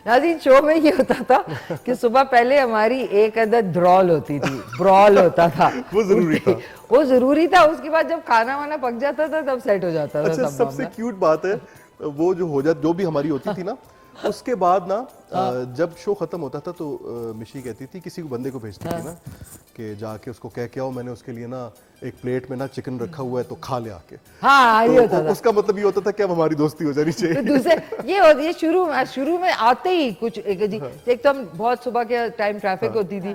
ناظرین شو میں یہ ہوتا تھا کہ صبح پہلے ہماری ایک عدد درول ہوتی تھی, برول ہوتا تھا, وہ ضروری تھا, وہ ضروری تھا. اس کے بعد جب کھانا وانا پک جاتا تھا تب سیٹ ہو جاتا تھا. اچھا سب سے کیوٹ بات ہے وہ جو بھی ہماری ہوتی تھی نا, اس کے بعد نا جب شو ختم ہوتا تھا تو مشی کہتی تھی, کسی کو بندے کو بھیجتی تھی نا کہ جا کے اس کو کہہ کے آؤ میں نے اس کے لیے نا ایک پلیٹ میں نا چکن رکھا ہوا ہے تو کھا لے آ کے. ہاں یہ ہوتا تھا. اس کا مطلب یہ ہوتا تھا کہ اب ہماری دوستی ہو جانی چاہیے. دوسرے یہ ہوتی ہے شروع میں آتے ہی کچھ ایک تو ہم بہت صبح کے ٹائم ٹریفک ہوتی تھی,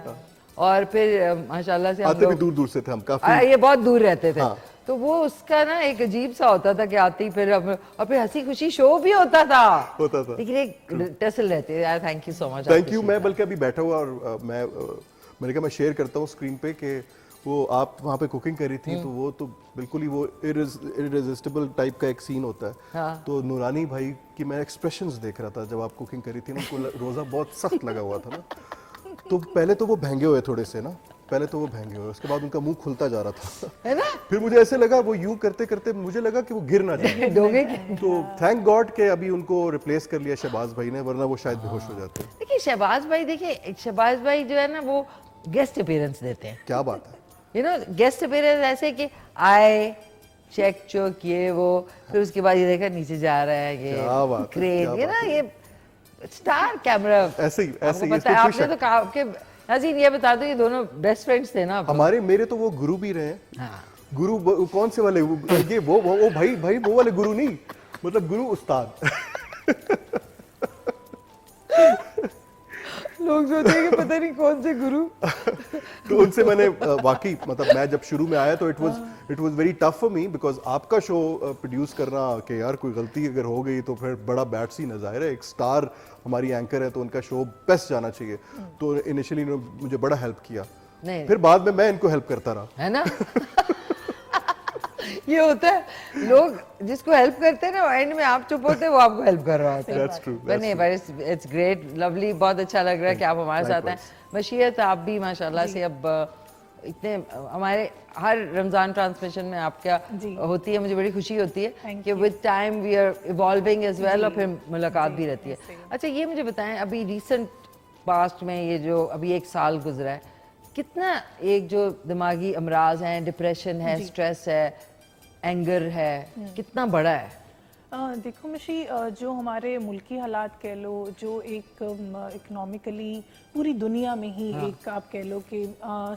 اور پھر ماشاءاللہ سے آتے بھی دور دور سے تھے ہم, کافی یہ بہت دور رہتے تھے. تو وہ اس کا نا ایک عجیب سا ہوتا تھا کہ آتی پھر اور پھر ہنسی خوشی شو بھی ہوتا تھا, لیکن ایک ٹیسل رہتے. Thank you so much. Thank you. میں بلکہ ابھی بیٹھا ہوا اور میں نے کہا میں شیئر کرتا ہوں اسکرین پہ کہ وہ آپ وہاں پہ کوکنگ کر رہی تھی, تو وہ تو بالکل ہی وہ ارریزسٹیبل ٹائپ کا ایک سین ہوتا ہے. تو نورانی بھائی کی میں ایکسپریشنز دیکھ رہا تھا جب آپ کوکنگ کر رہی تھی نا, ان کو روزہ بہت سخت لگا ہوا تھا نا, تو پہلے تو وہ بھینگے ہوئے تھوڑے سے نا, اس کے بعد ان کا منہ کھلتا جا رہا تھا, پھر مجھے ایسے لگا وہ یوں کرتے کرتے مجھے لگا کہ وہ گر نہ جائے. تو تھینک گاڈ کہ ابھی ان کو ریپلیس کر لیا شہباز بھائی نے, ورنہ وہ شاید بے ہوش ہو جاتے. دیکھیے شہباز بھائی, دیکھیے شہباز بھائی جو ہے نا وہ گیسٹ اپیرنس دیتے ہیں. کیا بات ہے, یو نو گیسٹ اپیرنس ایسے کہ آئے چیک چوک یہ وہ, پھر اس کے بعد یہ دیکھا نیچے جا رہا ہے, یہ کریز, یہ نا یہ اسٹار کیمرہ ایسے ہی آپ نے تو آپ کے ناظرین یہ بتا دو یہ دونوں بیسٹ فرینڈس تھے نا ہمارے. میرے تو وہ گرو بھی رہے ہیں. گرو کون سے والے, یہ وہ بھائی وہ والے گرو نہیں, مطلب گرو استاد. لوگ سوچیں کہ پتہ نہیں کون سے گرو. تو ان سے میں نے واقعی مطلب میں جب شروع میں آیا تو it was very tough for me, because آپ کا شو پروڈیوس کرنا کہ یار کوئی غلطی اگر ہو گئی تو پھر بڑا بیڈ سین ہے. ظاہر ہے ایک اسٹار ہماری اینکر ہے تو ان کا شو بیسٹ جانا چاہیے. تو انیشلی انہوں نے مجھے بڑا ہیلپ کیا, پھر بعد میں ان کو ہیلپ کرتا رہا, ہے نا. یہ ہوتا ہے لوگ جس کو ہیلپ کرتے ہیں نا اینڈ میں آپ چپ ہوتے ہیں وہ آپ کو ہیلپ کر رہا ہوتا ہے. اٹس گریٹ, لولی, بہت اچھا لگ رہا ہے کہ آپ ہمارے ساتھ ہیں. مشیت آپ بھی ماشاءاللہ سے اب اتنے ہمارے ہر رمضان ٹرانسمیشن میں آپ کیا ہوتی ہے, مجھے بڑی خوشی ہوتی ہے کہ with time we are evolving as well, اور پھر ملاقات بھی رہتی ہے. اچھا یہ مجھے بتائیں ابھی ریسنٹ پاسٹ میں یہ جو ابھی 1 سال گزرا ہے، کتنا ایک جو دماغی امراض ہیں، ڈپریشن ہے، اسٹریس ہے، اینگر ہے، کتنا بڑا ہے؟ دیکھو مشی، جو ہمارے ملکی حالات کہہ لو، جو ایک اکنامکلی پوری دنیا میں ہی ایک آپ کہہ لو کہ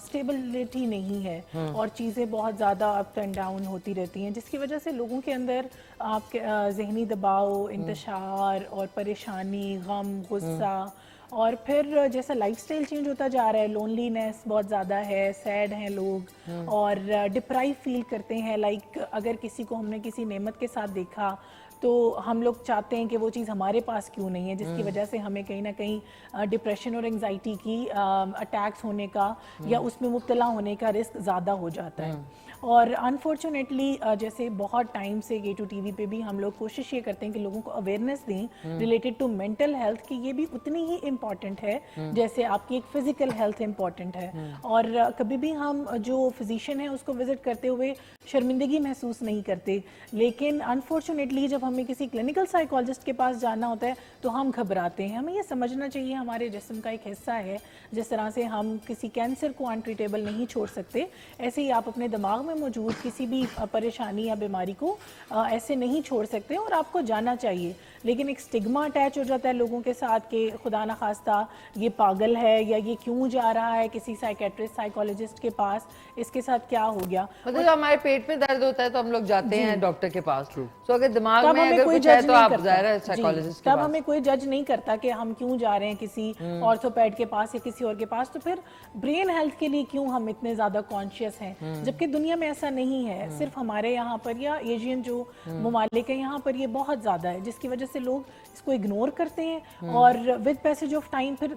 سٹیبلٹی نہیں ہے اور چیزیں بہت زیادہ اپ اینڈ ڈاؤن ہوتی رہتی ہیں، جس کی وجہ سے لوگوں کے اندر آپ کے ذہنی دباؤ، انتشار اور پریشانی، غم، غصہ، اور پھر جیسا لائف سٹائل چینج ہوتا جا رہا ہے، لونلینس بہت زیادہ ہے، سیڈ ہیں لوگ اور ڈپرائیو فیل کرتے ہیں. لائک اگر کسی کو ہم نے کسی نعمت کے ساتھ دیکھا تو ہم لوگ چاہتے ہیں کہ وہ چیز ہمارے پاس کیوں نہیں ہے، جس کی وجہ سے ہمیں کہیں نہ کہیں ڈپریشن اور انگزائٹی کی اٹیکس ہونے کا یا اس میں مبتلا ہونے کا رسک زیادہ ہو جاتا ہے. اور انفارچونیٹلی جیسے بہت ٹائم سے گیٹو ٹی وی پہ بھی ہم لوگ کوشش یہ کرتے ہیں کہ لوگوں کو اویئرنیس دیں ریلیٹڈ ٹو مینٹل ہیلتھ، کہ یہ بھی اتنی ہی امپورٹنٹ ہے جیسے آپ کی ایک فزیکل ہیلتھ امپورٹنٹ ہے. اور کبھی بھی ہم جو فزیشین ہیں اس کو وزٹ کرتے ہوئے شرمندگی محسوس نہیں کرتے، لیکن انفارچونیٹلی جب ہمیں کسی کلینکل سائیکالوجسٹ کے پاس جانا ہوتا ہے تو ہم گھبراتے ہیں. ہمیں یہ سمجھنا چاہیے ہمارے جسم کا ایک حصہ ہے، جس طرح سے ہم کسی کینسر کو انٹریٹیبل نہیں چھوڑ سکتے، ایسے ہی آپ اپنے دماغ میں موجود کسی بھی پریشانی یا بیماری کو ایسے نہیں چھوڑ سکتے اور آپ کو جانا چاہیے. لیکن ایک سٹگما اٹیچ ہو جاتا ہے لوگوں کے ساتھ کہ خدا نخواستہ یہ پاگل ہے یا یہ کیوں جا رہا ہے کسی سائیکیٹرسٹ سائیکالوجسٹ کے پاس، اس کے ساتھ کیا ہو گیا. مطلب ہمارے پیٹ میں درد ہوتا ہے تو ہم لوگ جاتے ہیں ڈاکٹر کے پاس، تو اگر دماغ میں اگر کچھ ہے تو آپ ظاہر ہے سائیکالوجسٹ کے پاس. تب ہمیں کوئی جج نہیں کرتا کہ ہم کیوں جا رہے ہیں کسی آرتھوپیڈ کے پاس یا کسی اور کے پاس، تو پھر برین ہیلتھ کے لیے کیوں ہم اتنے زیادہ کانشیس ہیں، جبکہ دنیا میں ایسا نہیں ہے. صرف ہمارے یہاں پر یا ایشین جو ممالک ہیں یہاں پر یہ بہت زیادہ ہے، جس کی وجہ سے لوگ اس کو اگنور کرتے ہیں اور ود پیسج آف ٹائم پھر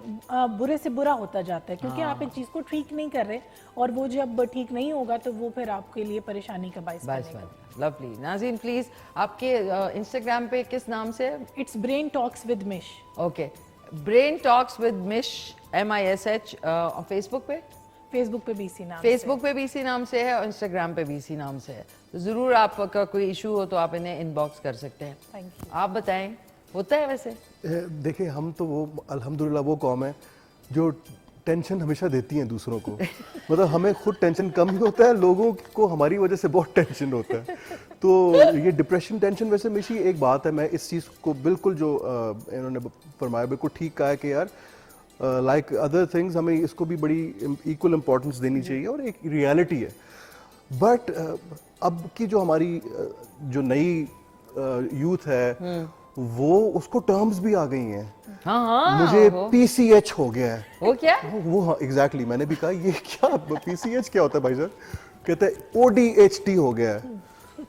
برے سے برا ہوتا جاتا ہے، کیونکہ آپ ایک چیز کو ٹھیک نہیں کر رہے اور وہ جب ٹھیک نہیں ہوگا تو وہ پھر آپ کے لیے پریشانی کا باعث بنے گا. لولی. ناظرین پلیز آپ کے انسٹاگرام پہ کس نام سے؟ اٹس برین ٹاکس ود مش. اوکے، برین ٹاکس ود مش MISH. فیس بک پہ؟ فیس بک پہ BC نام، فیس بک پہ BC نام سے ہے اور انسٹاگرام پہ BC نام سے ہے. ضرور آپ کا کوئی ایشو ہو تو آپ انہیں ان باکس کر سکتے ہیں. آپ بتائیں ہوتا ہے ویسے؟ دیکھیں ہم تو وہ الحمدللہ وہ قوم ہے جو ٹینشن ہمیشہ دیتی ہیں دوسروں کو. مطلب ہمیں خود ٹینشن کم ہی ہوتا ہے، لوگوں کو ہماری وجہ سے بہت ٹینشن ہوتا ہے. تو یہ ڈپریشن ٹینشن ویسے میشی ایک بات ہے، میں اس چیز کو بالکل جو انہوں نے فرمایا بالکل ٹھیک کہا ہے کہ یار لائک ادر تھنگز ہمیں اس کو بھی بڑی ایکول امپورٹنس دینی چاہیے اور ایک ریالٹی ہے. بٹ اب کی جو ہماری جو نئی یوتھ ہے وہ اس کو ٹرمز بھی آ گئی ہیں. مجھے PCH ہو گیا ہے. وہ کیا؟ وہ ایگزیکٹلی میں نے بھی کہا یہ کیا PCH کیا ہوتا ہے بھائی صاحب؟ کہتے ہیں ODHT ہو گیا ہے.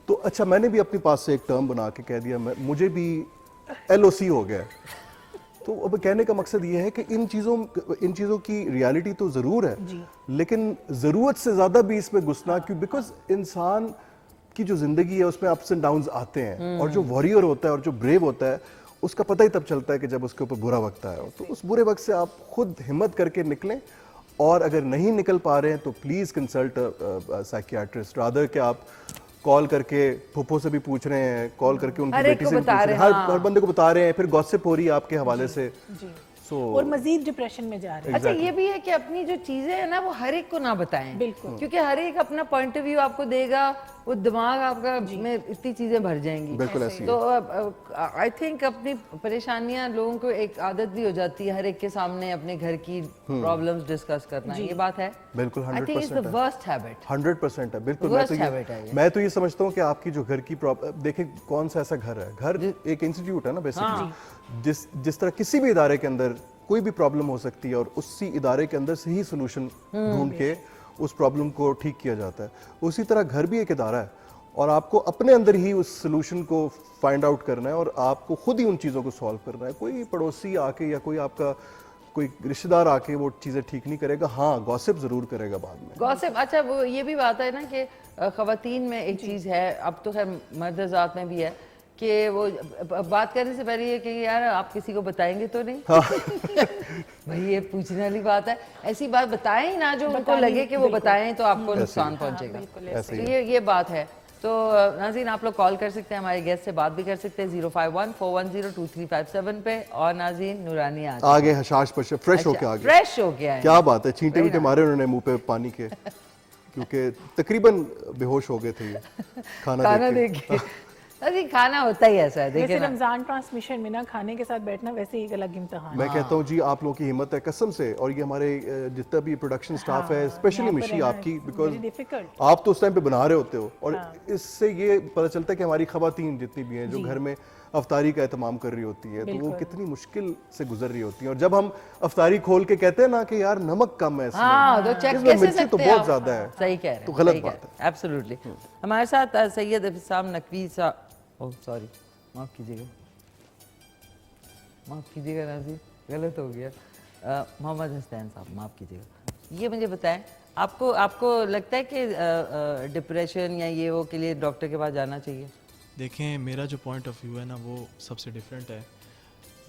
تو اچھا میں نے بھی اپنے پاس سے ایک ٹرم بنا کے کہہ دیا مجھے بھی LOC ہو گیا ہے. تو اب کہنے کا مقصد یہ ہے کہ ان چیزوں کی ریالٹی تو ضرور ہے لیکن ضرورت سے زیادہ بھی اس میں گھسنا، کیوں بیکاز انسان کی جو زندگی ہے اس میں اپس اینڈ ڈاؤنز آتے ہیں اور جو واریئر ہوتا ہے اور جو بریو ہوتا ہے اس کا پتہ ہی تب چلتا ہے کہ جب اس کے اوپر برا وقت آیا ہو. تو اس برے وقت سے آپ خود ہمت کر کے نکلیں اور اگر نہیں نکل پا رہے ہیں تو پلیز کنسلٹ سائیکیاٹرسٹ. رادر کہ آپ کال کر کے پھوپھو سے بھی پوچھ رہے ہیں، کال کر کے ان کی بیٹی سے بھی پوچھ رہے ہیں، ہر بندے کو بتا رہے ہیں، پھر گوسپ ہو رہی ہے آپ کے حوالے سے اور مزید ڈپریشن میں جا رہے ہیں. اچھا یہ بھی ہے کہ اپنی جو چیزیں ہیں نا وہ ہر ایک کو نہ بتائیں، بالکل، کیونکہ ہر ایک اپنا پوائنٹ آف ویو آپ کو دے گا، وہ دماغ آپ کا میں اتنی چیزیں بھر جائیں گی. بالکل ایسی. تو آئی تھنک اپنی پریشانیاں لوگوں کو ایک عادت بھی ہو جاتی ہے ہر ایک کے سامنے اپنے گھر کی پرابلمز ڈسکس کرنا. یہ بات ہے بالکل 100% ہے. بالکل میں تو یہ سمجھتا ہوں کہ آپ کی جو گھر کی دیکھیں کون سا ایسا گھر ہے، گھر ایک انسٹیٹیوٹ ہے نا بیسیکلی، جس طرح کسی بھی ادارے کے اندر کوئی بھی پرابلم ہو سکتی ہے اور اسی ادارے کے اندر سے ہی سولوشن ڈھونڈ کے اس پرابلم کو ٹھیک کیا جاتا ہے. اسی طرح گھر بھی ایک ادارہ ہے اور آپ کو اپنے اندر ہی اس سولوشن کو فائنڈ آؤٹ کرنا ہے اور آپ کو خود ہی ان چیزوں کو سالو کرنا ہے. کوئی پڑوسی آ کے یا کوئی آپ کا کوئی رشتہ دار آ کے وہ چیزیں ٹھیک نہیں کرے گا. ہاں گوسپ ضرور کرے گا بعد میں. گوسپ اچھا وہ یہ بھی بات ہے نا کہ خواتین میں ایک چیز ہے، اب تو خیر مرد ذات میں بھی ہے، کہ وہ بات کرنے سے پہلے یہ کہ یار آپ کسی کو بتائیں گے تو نہیں. بھائی یہ پوچھنے والی بات ہے، ایسی بات بتائیں ہی نہ جو ان کو لگے کہ وہ بتائیں تو آپ کو نقصان پہنچے گا. تو یہ بات ہے. تو ناظرین آپ لوگ کال کر سکتے ہیں, ہمارے گیسٹ سے بات بھی کر سکتے ہیں 051-410-2357 پہ. اور ناظرین نورانی آگے حشاش پر فریش ہو کے آگے, فریش ہو کے آئے, کیا بات ہے, چھینٹے وینٹے مارے انہوں نے منہ پہ پانی کے, کیونکہ تقریباً بے ہوش ہو گئے تھے یہ کھانا دیکھ کے. کھانا ہوتا ہی ایسا ہے. دیکھیں رمضان ٹرانسمیشن میں نا کھانے کے ساتھ بیٹھنا ویسے ایک الگ امتحان. میں کہتا ہوں جی آپ لوگوں کی ہمت ہے قسم سے, اور یہ ہمارے جتنا بھی پروڈکشن سٹاف ہے اسپیشلی مشی آپ کی, بیکاز آپ تو اس ٹائم پہ بنا رہے ہوتے ہو, اور اس سے یہ پتہ چلتا ہے کہ ہماری خواتین جتنی بھی ہیں جو گھر میں افطاری کا اہتمام کر رہی ہوتی ہے تو وہ کتنی مشکل سے گزر رہی ہوتی ہیں. اور جب ہم افطاری کھول کے کہتے ہیں نا کہ یار نمک کم ہے اس میں, مرچی تو بہت زیادہ ہے, صحیح کہہ رہے ہیں, تو غلط بات ہے. ایبسلیوٹلی. ہمارے ساتھ سید ابتسام نقوی صاحب, سوری معاف کیجیے گا ناظرین, غلط ہو گیا, محمد حسین صاحب معاف کیجیے گا. یہ مجھے بتائیں, آپ کو لگتا ہے کہ ڈپریشن یا یہ وہ کے لیے ڈاکٹر کے پاس جانا چاہیے؟ دیکھیں میرا جو پوائنٹ آف ویو ہے نا وہ سب سے ڈیفرنٹ ہے.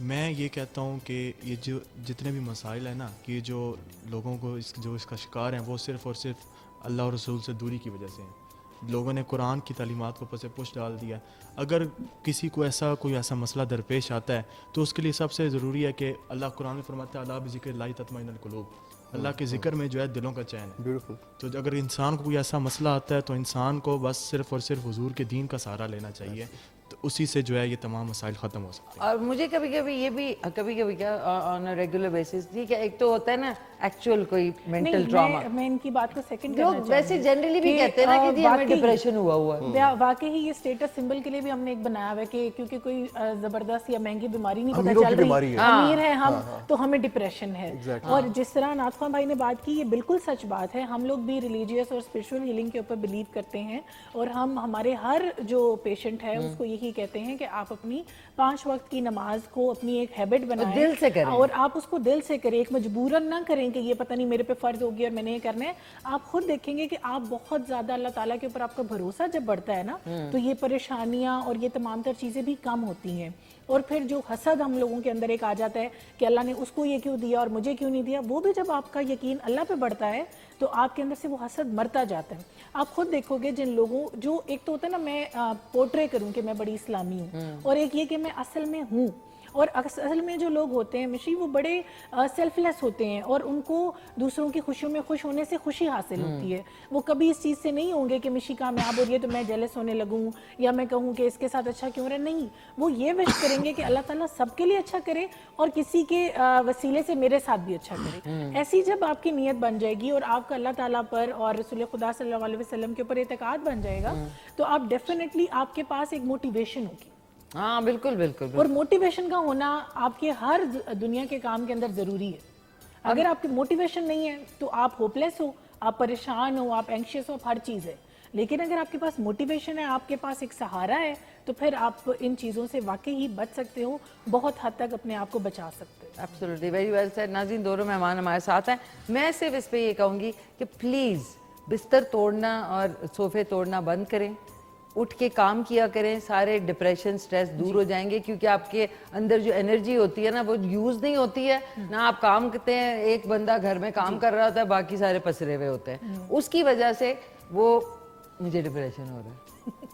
میں یہ کہتا ہوں کہ یہ جو جتنے بھی مسائل ہیں نا, یہ جو لوگوں کو جو اس کا شکار ہیں وہ صرف اور صرف اللہ اور رسول سے دوری کی وجہ سے ہیں. لوگوں نے قرآن کی تعلیمات کو پس پش ڈال دیا. اگر کسی کو کوئی ایسا مسئلہ درپیش آتا ہے تو اس کے لیے سب سے ضروری ہے کہ اللہ قرآن میں فرماتا ہے اللہ بذکر اللہ تطمئن القلوب, اللہ کے ذکر میں جو ہے دلوں کا چین ہے. تو اگر انسان کو کوئی ایسا مسئلہ آتا ہے تو انسان کو بس صرف اور صرف حضور کے دین کا سہارا لینا چاہیے, تو اسی سے جو ہے یہ تمام مسائل ختم ہو سکتے ہیں. اور مجھے کبھی کبھی یہ بھی کیا آن اے ریگولر بیسس, ٹھیک ہے, ایک تو ہوتا ہے نا ایکچوئل کوئی مینٹل ٹراما, میں ان کی بات کو سیکنڈ کرنا چاہوں گی. ویسے جنرلی بھی کہتے ہیں نا کہ جی ہمیں ڈپریشن ہوا ہے. واقعی یہ اسٹیٹس سمبل کے لیے بھی ہم نے ایک بنایا ہوا ہے کہ کیونکہ کوئی زبردست یا مہنگی بیماری نہیں پتہ چل رہی, امیر ہے ہم تو ہمیں ڈپریشن ہے. اور جس طرح ناطقہ بھائی نے بات کی, یہ بالکل سچ بات ہے. ہم لوگ بھی ریلیجیس اور اسپرچول ہیلنگ کے اوپر بلیو کرتے ہیں, اور ہم ہمارے ہر جو پیشنٹ ہے اس کو یہی کہتے ہیں کہ آپ اپنی 5 وقت کی نماز کو اپنی ایک ہیبٹ بنائیں دل سے کریں, اور آپ اس کو دل سے کریں, ایک مجبوراً نہ کریں کہ یہ پتہ نہیں میرے پہ فرض ہو گیا اور میں نے یہ کرنا ہے. آپ خود دیکھیں گے کہ آپ بہت زیادہ اللہ تعالیٰ کے اوپر آپ کا بھروسہ جب بڑھتا ہے نا تو یہ پریشانیاں اور یہ تمام تر چیزیں بھی کم ہوتی ہیں. اور پھر جو حسد ہم لوگوں کے اندر ایک آ جاتا ہے کہ اللہ نے اس کو یہ کیوں دیا اور مجھے کیوں نہیں دیا, وہ بھی جب آپ کا یقین اللہ پہ بڑھتا ہے تو آپ کے اندر سے وہ حسد مرتا جاتا ہے. آپ خود دیکھو گے جن لوگوں جو ایک تو ہوتا ہے نا میں پورٹرے کروں کہ میں بڑی اسلامی ہوں, اور ایک یہ کہ میں اصل میں ہوں. اور اصل میں جو لوگ ہوتے ہیں مشی وہ بڑے سیلف لیس ہوتے ہیں, اور ان کو دوسروں کی خوشیوں میں خوش ہونے سے خوشی حاصل ہوتی ہے. وہ کبھی اس چیز سے نہیں ہوں گے کہ مشی کامیاب ہو رہی ہے تو میں جیلس ہونے لگوں یا میں کہوں کہ اس کے ساتھ اچھا کیوں رہا. نہیں, وہ یہ وش کریں گے کہ اللہ تعالیٰ سب کے لیے اچھا کرے اور کسی کے وسیلے سے میرے ساتھ بھی اچھا کرے. ایسی جب آپ کی نیت بن جائے گی اور آپ کا اللہ تعالیٰ پر اور رسول خدا صلی اللہ علیہ وسلم کے اوپر اعتقاد بن جائے گا تو آپ ڈیفینیٹلی آپ کے پاس ایک موٹیویشن ہوگی. ہاں بالکل بالکل. اور موٹیویشن کا ہونا آپ کے ہر دنیا کے کام کے اندر ضروری ہے. اگر آپ کی موٹیویشن نہیں ہے تو آپ ہوپ لیس ہو, آپ پریشان ہو, آپ اینکشیس ہو, ہر چیز ہے. لیکن اگر آپ کے پاس موٹیویشن ہے, آپ کے پاس ایک سہارا ہے, تو پھر آپ ان چیزوں سے واقعی ہی بچ سکتے ہو, بہت حد تک اپنے آپ کو بچا سکتے ہو. Absolutely, very well said. ناظرین دونوں مہمان ہمارے ساتھ ہیں. میں صرف اس پہ یہ کہوں گی کہ پلیز بستر توڑنا اور صوفے توڑنا بند کریں, اٹھ کے کام کیا کریں, سارے ڈپریشن سٹریس دور ہو جائیں گے. کیونکہ آپ کے اندر جو انرجی ہوتی ہے نا وہ یوز نہیں ہوتی ہے نا. آپ کام کرتے ہیں, ایک بندہ گھر میں کام کر رہا ہوتا ہے, باقی سارے پسرے ہوئے ہوتے ہیں, اس کی وجہ سے وہ مجھے ڈپریشن ہو رہا ہے.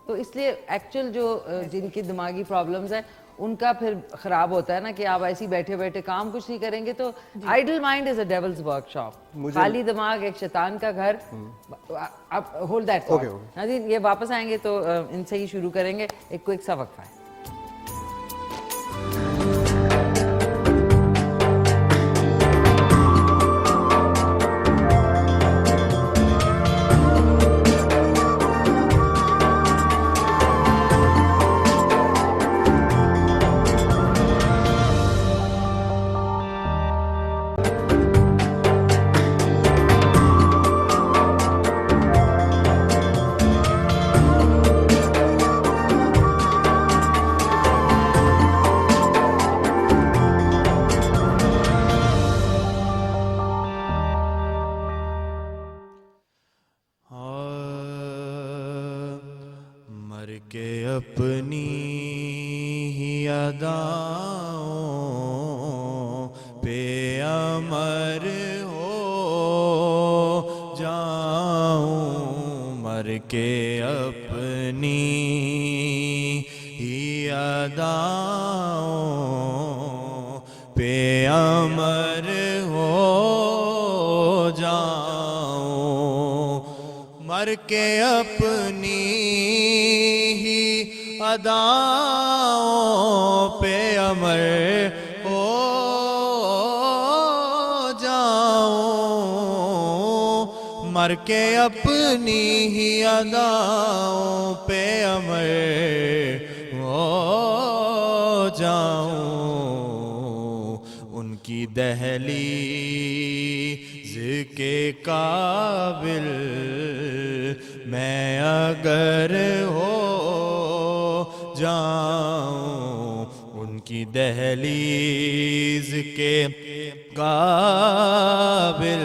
تو اس لیے ایکچوئل جو جن کی دماغی پرابلمز ہیں ان کا پھر خراب ہوتا ہے نا کہ آپ ایسی بیٹھے بیٹھے کام کچھ نہیں کریں گے. تو idle mind is a devil's workshop, خالی دماغ ایک شیطان کا گھر. آپ ہولڈ دیٹ تھاٹ. ناظرین یہ واپس آئیں گے تو ان سے ہی شروع کریں گے. ایک کوئک سا وقفہ ہے. اپنی ہی اداؤں پہ امر ہو جاؤں, مر کے اپنی ہی اداؤں پہ امر ہو جاؤں، مر کے اپنی ہی اداؤں پہ امر ہو جاؤں، مر کے اپنی ہی اداؤں پہ امر ہو جاؤں، ان کی دہلیز کے قابل میں اگر ہو جاؤں، ان کی دہلیز کے قابل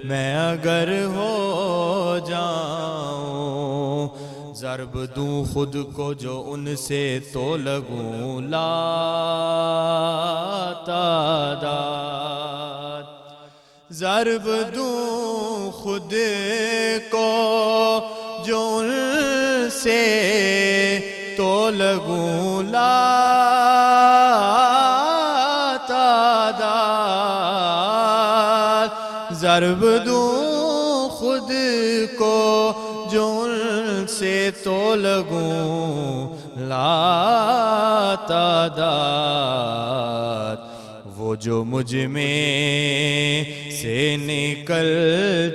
میں اگر ہو جاؤں، ضرب دوں خود کو جو ان سے تو لگوں لا تعداد، ضرب دوں خود کو جو ان سے تو لگوں لا تعداد، ضرب دوں خود کو جو ان سے تو لگوں لا تعداد، وہ جو مجھ میں سے نکل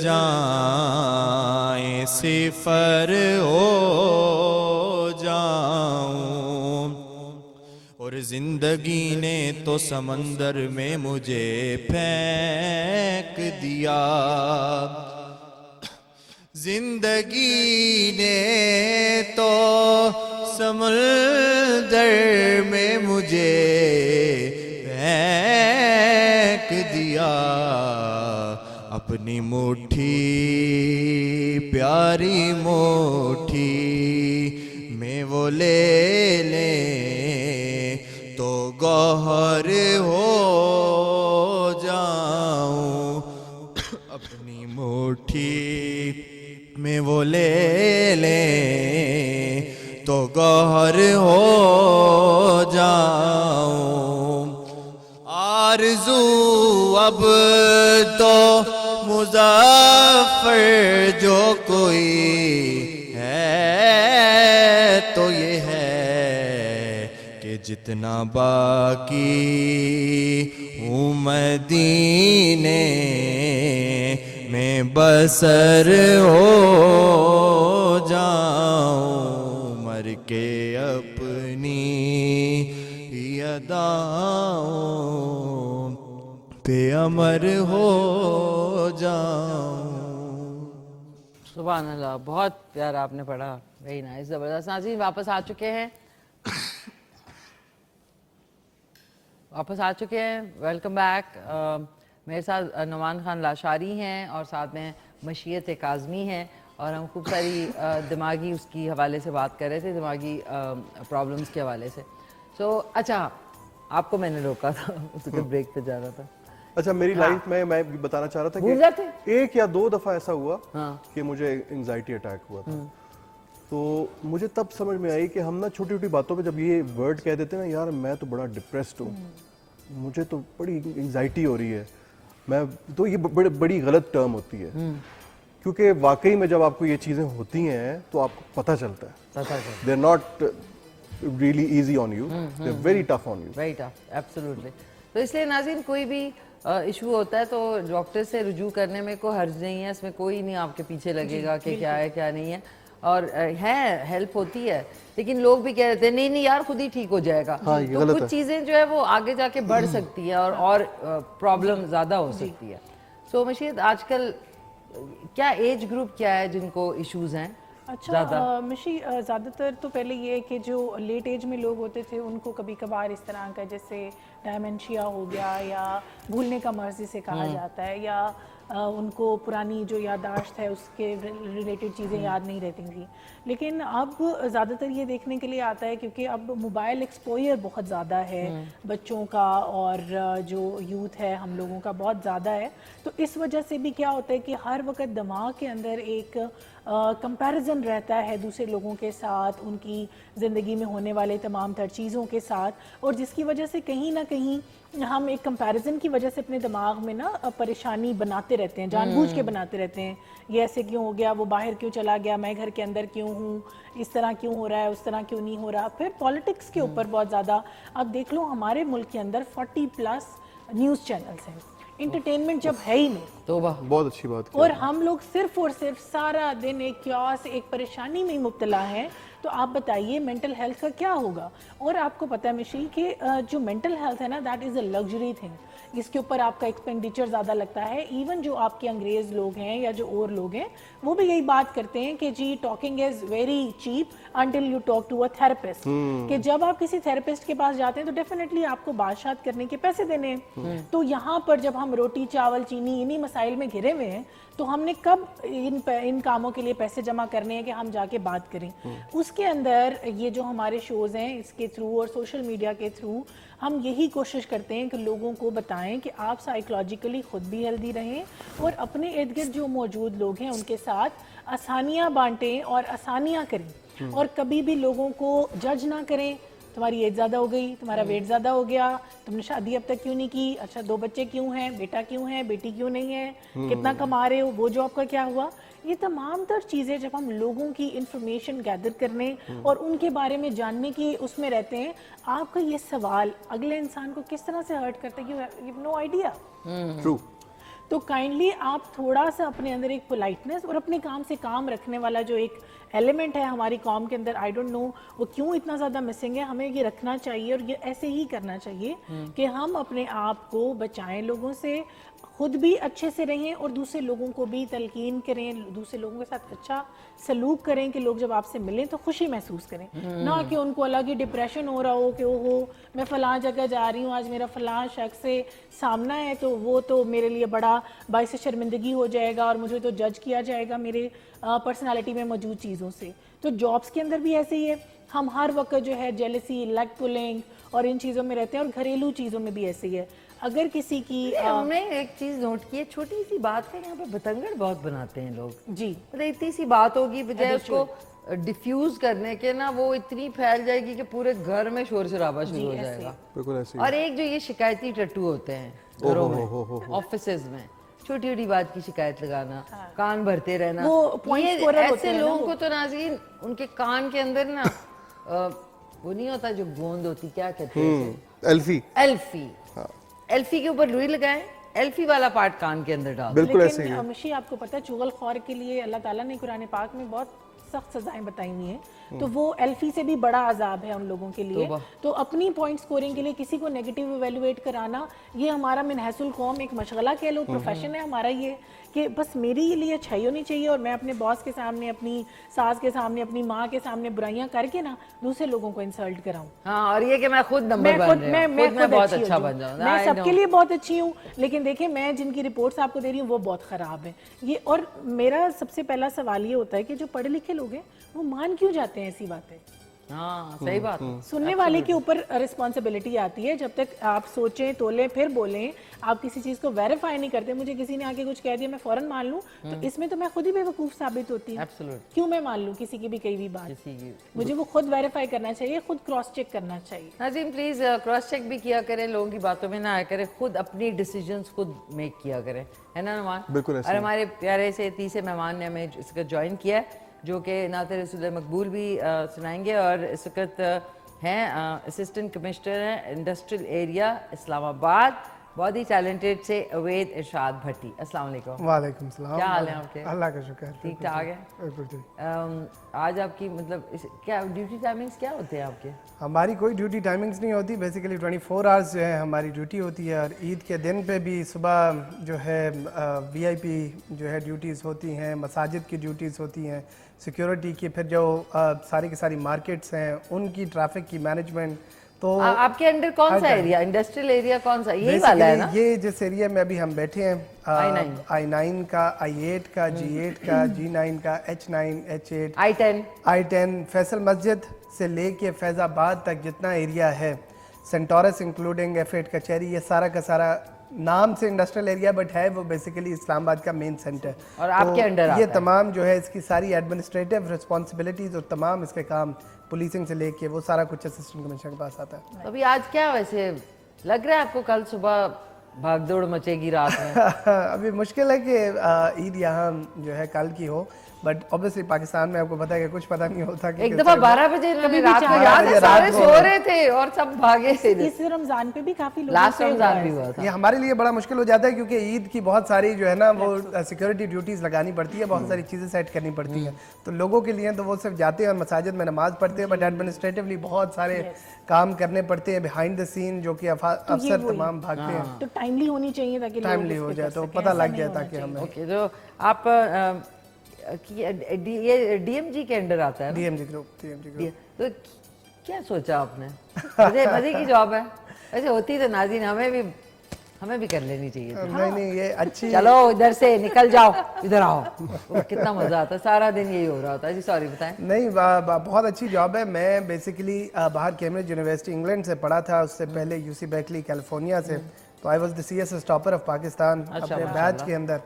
جائیں صفر ہو جاؤں، اور زندگی نے تو سمندر میں مجھے پھینک دیا، زندگی نے تو سمندر میں مجھے پھینک دیا، اپنی مٹھی پیاری مٹھی میں وہ لے لیں تو گوہر ہو جاؤں، اپنی مٹھی میں وہ لے لیں تو گوہر ہو جاؤں، آرزو اب تو مظفر جو کوئی ہے تو یہ ہے کہ جتنا باقی ہوں مدینے میں بسر ہو جاؤں، مر کے اپنی اداؤں پہ امر ہو جاؤں۔ سبحان اللہ، بہت پیارا آپ نے پڑھا، ویری نائس، زبردست۔ ناظرین واپس آ چکے ہیں، ویلکم بیک۔ میرے ساتھ نعمان خان لاشاری ہیں اور ساتھ میں مشیت کاظمی ہیں، اور ہم خوب ساری دماغی اس کی حوالے سے بات کر رہے تھے، دماغی پرابلمس کے حوالے سے۔ سو اچھا، آپ کو میں نے روکا تھا، اس کے بریک پہ جا رہا تھا۔ اچھا، میری لائف میں بتانا چاہ رہا تھا کہ ایک یا دو دفعہ ایسا ہوا کہ مجھے انگزائٹی اٹیک ہوا تھا، تو مجھے تب سمجھ میں آئی کہ ہم نا چھوٹی چھوٹی باتوں پہ جب یہ ورڈ کہہ دیتے ہیں نا، یار میں تو بڑا ڈپریسڈ ہوں، مجھے تو بڑی انگزائٹی ہو رہی ہے، تو یہ بڑی غلط ٹرم ہوتی ہے، کیونکہ واقعی میں جب آپ کو یہ چیزیں ہوتی ہیں تو آپ کو پتہ چلتا ہے they are not really easy on you, they are very tough on you, very tough, absolutely. تو اس لیے ناظرین، کوئی بھی ایشو ہوتا ہے تو ڈاکٹر سے رجوع کرنے میں کوئی حرج نہیں ہے، اس میں کوئی نہیں آپ کے پیچھے لگے گا کہ کیا ہے کیا نہیں ہے، اور ہے ہیلپ ہوتی ہے، لیکن لوگ بھی کہہ رہتے ہیں نہیں یار خود ہی ٹھیک ہو جائے گا، تو کچھ چیزیں جو ہے وہ آگے جا کے بڑھ سکتی ہیں اور پرابلم زیادہ ہو سکتی ہے۔ سو مشیت، آج کل کیا ایج گروپ کیا ہے جن کو ایشوز ہیں؟ اچھا مشی، زیادہ تر تو پہلے یہ ہے کہ جو لیٹ ایج میں لوگ ہوتے تھے ان کو کبھی کبھار اس طرح کا جیسے ڈائمنشیا ہو گیا یا بھولنے کا مرض جسے کہا جاتا ہے, یا ان کو پرانی جو یادداشت ہے اس کے ریلیٹڈ چیزیں یاد نہیں رہتی تھیں. لیکن اب زیادہ تر یہ دیکھنے کے لیے آتا ہے کیونکہ اب موبائل ایکسپوئر بہت زیادہ ہے بچوں کا اور جو یوتھ ہے ہم لوگوں کا بہت زیادہ ہے, تو اس وجہ سے بھی کیا ہوتا ہے کہ ہر وقت دماغ کے اندر ایک کمپیریزن رہتا ہے دوسرے لوگوں کے ساتھ, ان کی زندگی میں ہونے والے تمام تر چیزوں کے ساتھ, اور جس کی وجہ سے کہیں نہ کہیں ہم ایک کمپیریزن کی وجہ سے اپنے دماغ میں نا پریشانی بناتے رہتے ہیں, جان بوجھ کے بناتے رہتے ہیں. یہ ایسے کیوں ہو گیا, وہ باہر کیوں چلا گیا, میں گھر کے اندر کیوں ہوں, اس طرح کیوں ہو رہا ہے, اس طرح کیوں نہیں ہو رہا. پھر پالیٹکس کے اوپر بہت زیادہ, اب دیکھ لو ہمارے ملک کے اندر 40+ نیوز چینلز ہیں. انٹرٹینمنٹ جب ہے ہی نہیں, توبہ, بہت اچھی بات. اور ہم لوگ صرف اور صرف سارا دن ایک کیوس, ایک پریشانی میں مبتلا ہیں. تو آپ بتائیے مینٹل ہیلتھ کا کیا ہوگا. اور آپ کو پتہ ہے مشیل کہ جو مینٹل ہیلتھ ہے نا, that is a luxury thing. اس کے اوپر آپ کا ایکسپینڈیچر زیادہ لگتا ہے. ایون جو آپ کے انگریز لوگ ہیں یا جو اور لوگ ہیں وہ بھی یہی بات کرتے ہیں کہ جی talking is very cheap until you talk to a therapist, کہ جب آپ کسی تھراپسٹ کے پاس جاتے ہیں تو ڈیفینیٹلی آپ کو بات کرنے کے پیسے دینے ہیں. تو یہاں پر جب ہم روٹی چاول چینی انہی مسائل میں گھرے ہوئے ہیں تو ہم نے کب ان کاموں کے لیے پیسے جمع کرنے ہیں کہ ہم جا کے بات کریں. اس کے اندر یہ جو ہمارے شوز ہیں اس کے تھرو اور سوشل میڈیا کے تھرو ہم یہی کوشش کرتے ہیں کہ لوگوں کو بتائیں کہ آپ سائیکولوجیکلی خود بھی ہیلدی رہیں اور اپنے ارد گرد جو موجود لوگ ہیں ان کے ساتھ آسانیاں بانٹیں اور آسانیاں کریں, اور کبھی بھی لوگوں کو جج نہ کریں. تمہاری ایج زیادہ ہو گئی, تمہارا ویٹ زیادہ ہو گیا, تم نے شادی اب تک کیوں نہیں کی, اچھا 2 بچے کیوں ہیں, بیٹا کیوں ہے, بیٹی کیوں نہیں ہے, کتنا کما رہے ہو, وہ جاب کا کیا ہوا. یہ تمام تر چیزیں جب ہم لوگوں کی انفارمیشن گیدر کرنے اور ان کے بارے میں جاننے کی اس میں رہتے ہیں, آپ کا یہ سوال اگلے انسان کو کس طرح سے ہرٹ کرتا ہے, you have no idea. True. تو کائنڈلی آپ تھوڑا سا اپنے اندر ایک پولائٹنس اور اپنے کام سے کام رکھنے والا جو ایک ایلیمنٹ ہے ہماری قوم کے اندر, آئی ڈونٹ نو وہ کیوں اتنا زیادہ مسنگ ہے, ہمیں یہ رکھنا چاہیے اور یہ ایسے ہی کرنا چاہیے کہ ہم اپنے آپ کو بچائیں لوگوں سے, خود بھی اچھے سے رہیں اور دوسرے لوگوں کو بھی تلقین کریں, دوسرے لوگوں کے ساتھ اچھا سلوک کریں کہ لوگ جب آپ سے ملیں تو خوشی محسوس کریں, نہ کہ ان کو الگ ہی ڈپریشن ہو رہا ہو کہ اوہو میں فلاں جگہ جا رہی ہوں, آج میرا فلاں شخص سے سامنا ہے تو وہ تو میرے لیے بڑا باعث شرمندگی ہو جائے گا اور مجھے تو جج کیا جائے گا میرے پرسنالٹی میں موجود چیزوں سے. تو جابس کے اندر بھی ایسے ہی ہے, ہم ہر وقت جو ہے جیلسی, لیگ پولنگ اور ان چیزوں میں رہتے ہیں, اور گھریلو چیزوں میں بھی ایسے ہی ہے. اگر کسی کی ہم نے ایک چیز نوٹ کی ہے, چھوٹی سی بات ہے یہاں پہ بتنگڑ بہت بناتے ہیں لوگ. جی اتنی سی بات ہوگی بجائے اس کو ڈیفیوز کرنے کے نا وہ اتنی پھیل جائے گی کہ پورے گھر میں شور شرابہ شروع ہو جائے گا. بالکل ایسے. اور ایک جو یہ شکایتی ٹٹو ہوتے ہیں گھروں میں, آفیسز میں چھوٹی چھوٹی بات کی شکایت لگانا, کان بھرتے رہنا, ایسے لوگوں کو تو ناظرین ان کے کان کے اندر نا وہ نہیں ہوتا جو گوند ہوتی, کیا کہتے ہیں, ایلفی. ایلفی کے اوپر لوئی لگائیں, ایلفی والا پارٹ کان کے اندر ڈال. بالکل ایسے ہی ہے. مشی آپ کو پتہ ہے چغل خور کے لیے اللہ تعالیٰ نے قرآن پاک میں بہت سخت سزائیں بتائی ہوئی ہیں, تو وہ ایلفی سے بھی بڑا عذاب ہے ان لوگوں کے لیے. تو اپنی پوائنٹ سکورنگ کے لیے کسی کو نیگیٹو ایویلویٹ کرانا یہ ہمارا منحص القوم ایک مشغلہ کہہ لو, پروفیشن ہے ہمارا یہ, کہ بس میری لیے اچھائی ہونی چاہیے اور میں اپنے باس کے سامنے, اپنی ساس کے سامنے, اپنی ماں کے سامنے برائیاں کر کے نا دوسرے لوگوں کو انسلٹ کراؤں. ہاں, اور یہ کہ میں خود نمبر بن رہا ہوں, میں بہت اچھا بن جاؤں, میں سب کے لیے بہت اچھی ہوں, لیکن دیکھیں میں جن کی رپورٹس آپ کو دے رہی ہوں وہ بہت خراب ہیں. یہ اور میرا سب سے پہلا سوال یہ ہوتا ہے کہ جو پڑھے لکھے لوگ ہیں وہ مان کیوں جاتے ہیں ایسی باتیں. ہاں صحیح بات. سننے والے کے اوپر رسپانسبلٹی آتی ہے, جب تک آپ سوچیں تولیں پھر بولیں, آپ کسی چیز کو ویریفائی نہیں کرتے. مجھے کسی نے آگے کچھ کہہ دیا میں فوراً مان لوں تو اس میں تو میں خود ہی بے وقوف ثابت ہوتی ہوں. کیوں میں مان لوں کسی کی بھی کئی بھی بات, مجھے وہ خود ویریفائی کرنا چاہیے, خود کراس چیک کرنا چاہیے. ناظرین پلیز کراس چیک بھی کیا کریں, لوگوں کی باتوں میں نہ آیا کریں, خود اپنی ڈیسیجنز خود میک کیا کریں, ہے نا نعمان. بالکل. اور ہمارے پیارے سے تیسرے مہمان نے ہمیں اس کا جوائن کیا ہے جو کہ نعت رسول مقبول بھی سنائیں گے, اور اس وقت ہیں اسسٹنٹ کمشنر ہیں انڈسٹریل ایریا اسلام آباد, بہت ہی ٹیلنٹڈ سے اوید ارشاد بھٹی. السلام علیکم. وعلیکم السلام. کیا حال ہے آپ کے؟ اللہ کا شکر. ٹھیک ٹھاک ہے. بالکل ٹھیک. آج آپ کی مطلب کیا ڈیوٹی ٹائمنگز کیا ہوتے ہیں آپ کے؟ ہماری کوئی ڈیوٹی ٹائمنگز نہیں ہوتی, بیسیکلی 24 آورس جو ہے ہماری ڈیوٹی ہوتی ہے, اور عید کے دن پہ بھی صبح جو ہے وی آئی پی جو ہے ڈیوٹیز ہوتی ہیں, مساجد کی ڈیوٹیز ہوتی ہیں, سیکیورٹی کی, پھر جو ساری کی ساری مارکیٹس ہیں ان کی ٹریفک کی مینجمنٹ, تو آپ کے انڈر کون سا ایریا, انڈسٹریل ایریا کون سا, یہی والا ہے نا؟ یہ جس ایریا میں ابھی ہم بیٹھے ہیں, I9 کا, I8 کا, G8 کا, G9 کا, H9, H8, I10, فیصل مسجد سے لے کے فیض آباد تک جتنا ایریا ہے, سینٹورس انکلوڈنگ F8 کچہری, یہ سارا کا سارا نام سے انڈسٹریل ایریا بٹ ہے وہ بیسیکلی اسلام آباد کا مین سینٹر. اور آپ کے انڈر یہ تمام جو ہے اس کی ساری ایڈمنسٹریٹو رسپانسبلٹیز اور تمام اس کے کام پولیسنگ سے لے کے وہ سارا کچھ اسسٹنٹ کمشنر کے پاس آتا ہے. ابھی آج کیا ویسے لگ رہا ہے آپ کو کل صبح بھاگ دوڑ مچے گی رات میں؟ ابھی مشکل ہے کہ عید یہاں جو ہے کل کی ہو, بٹ اوبیسلی پاکستان میں آپ کو پتا ہے کہ کچھ پتا نہیں ہوتا. ایک دفعہ 12 بجے رات کو یاد ہے سارے سو رہے تھے اور سب بھاگے تھے. اس رمضان پہ بھی کافی لوگ, لاسٹ رمضان بھی ہوا تھا. یہ ہمارے لیے بڑا مشکل ہو جاتا ہے کیونکہ عید کی بہت ساری جو ہے نا وہ سیکورٹی ڈیوٹیز لگانی پڑتی ہے, بہت ساری چیزیں سیٹ کرنی پڑتی ہیں. تو لوگوں کے لیے تو وہ صرف جاتے ہیں اور مساجد میں نماز پڑھتے ہیں, بٹ ایڈمنسٹریٹولی بہت سارے کام کرنے پڑتے ہیں بیہائنڈ دا سین جو کہ افسر تمام بھاگتے ہیں. تو ٹائملی ہونی چاہیے تاکہ ٹائملی ہو جائے تو پتہ لگ جائے تاکہ ہمیں. اوکے, تو آپ یہ ڈی ایم جی کے انڈر آتا ہے؟ D M G group. تو کیا سوچا آپ نے؟ مزے کی جاب ہے ویسے, ہوتی تو ناظرین ہمیں بھی کر لینی چاہیے. نہیں یہ اچھی, چلو ادھر سے نکل جاؤ, ادھر آؤ. کتنا مزہ آتا ہے, سارا دن یہی ہو رہا ہوتا ہے. جی سوری بتائیں. نہیں بہت اچھی جاب ہے. میں بیسیکلی باہر کیمبرج یونیورسٹی انگلینڈ سے پڑھا تھا, اس سے پہلے یو سی بیکلی کیلیفورنیا سے. تو I was the C S S topper of Pakistan اپنے بیچ کے اندر.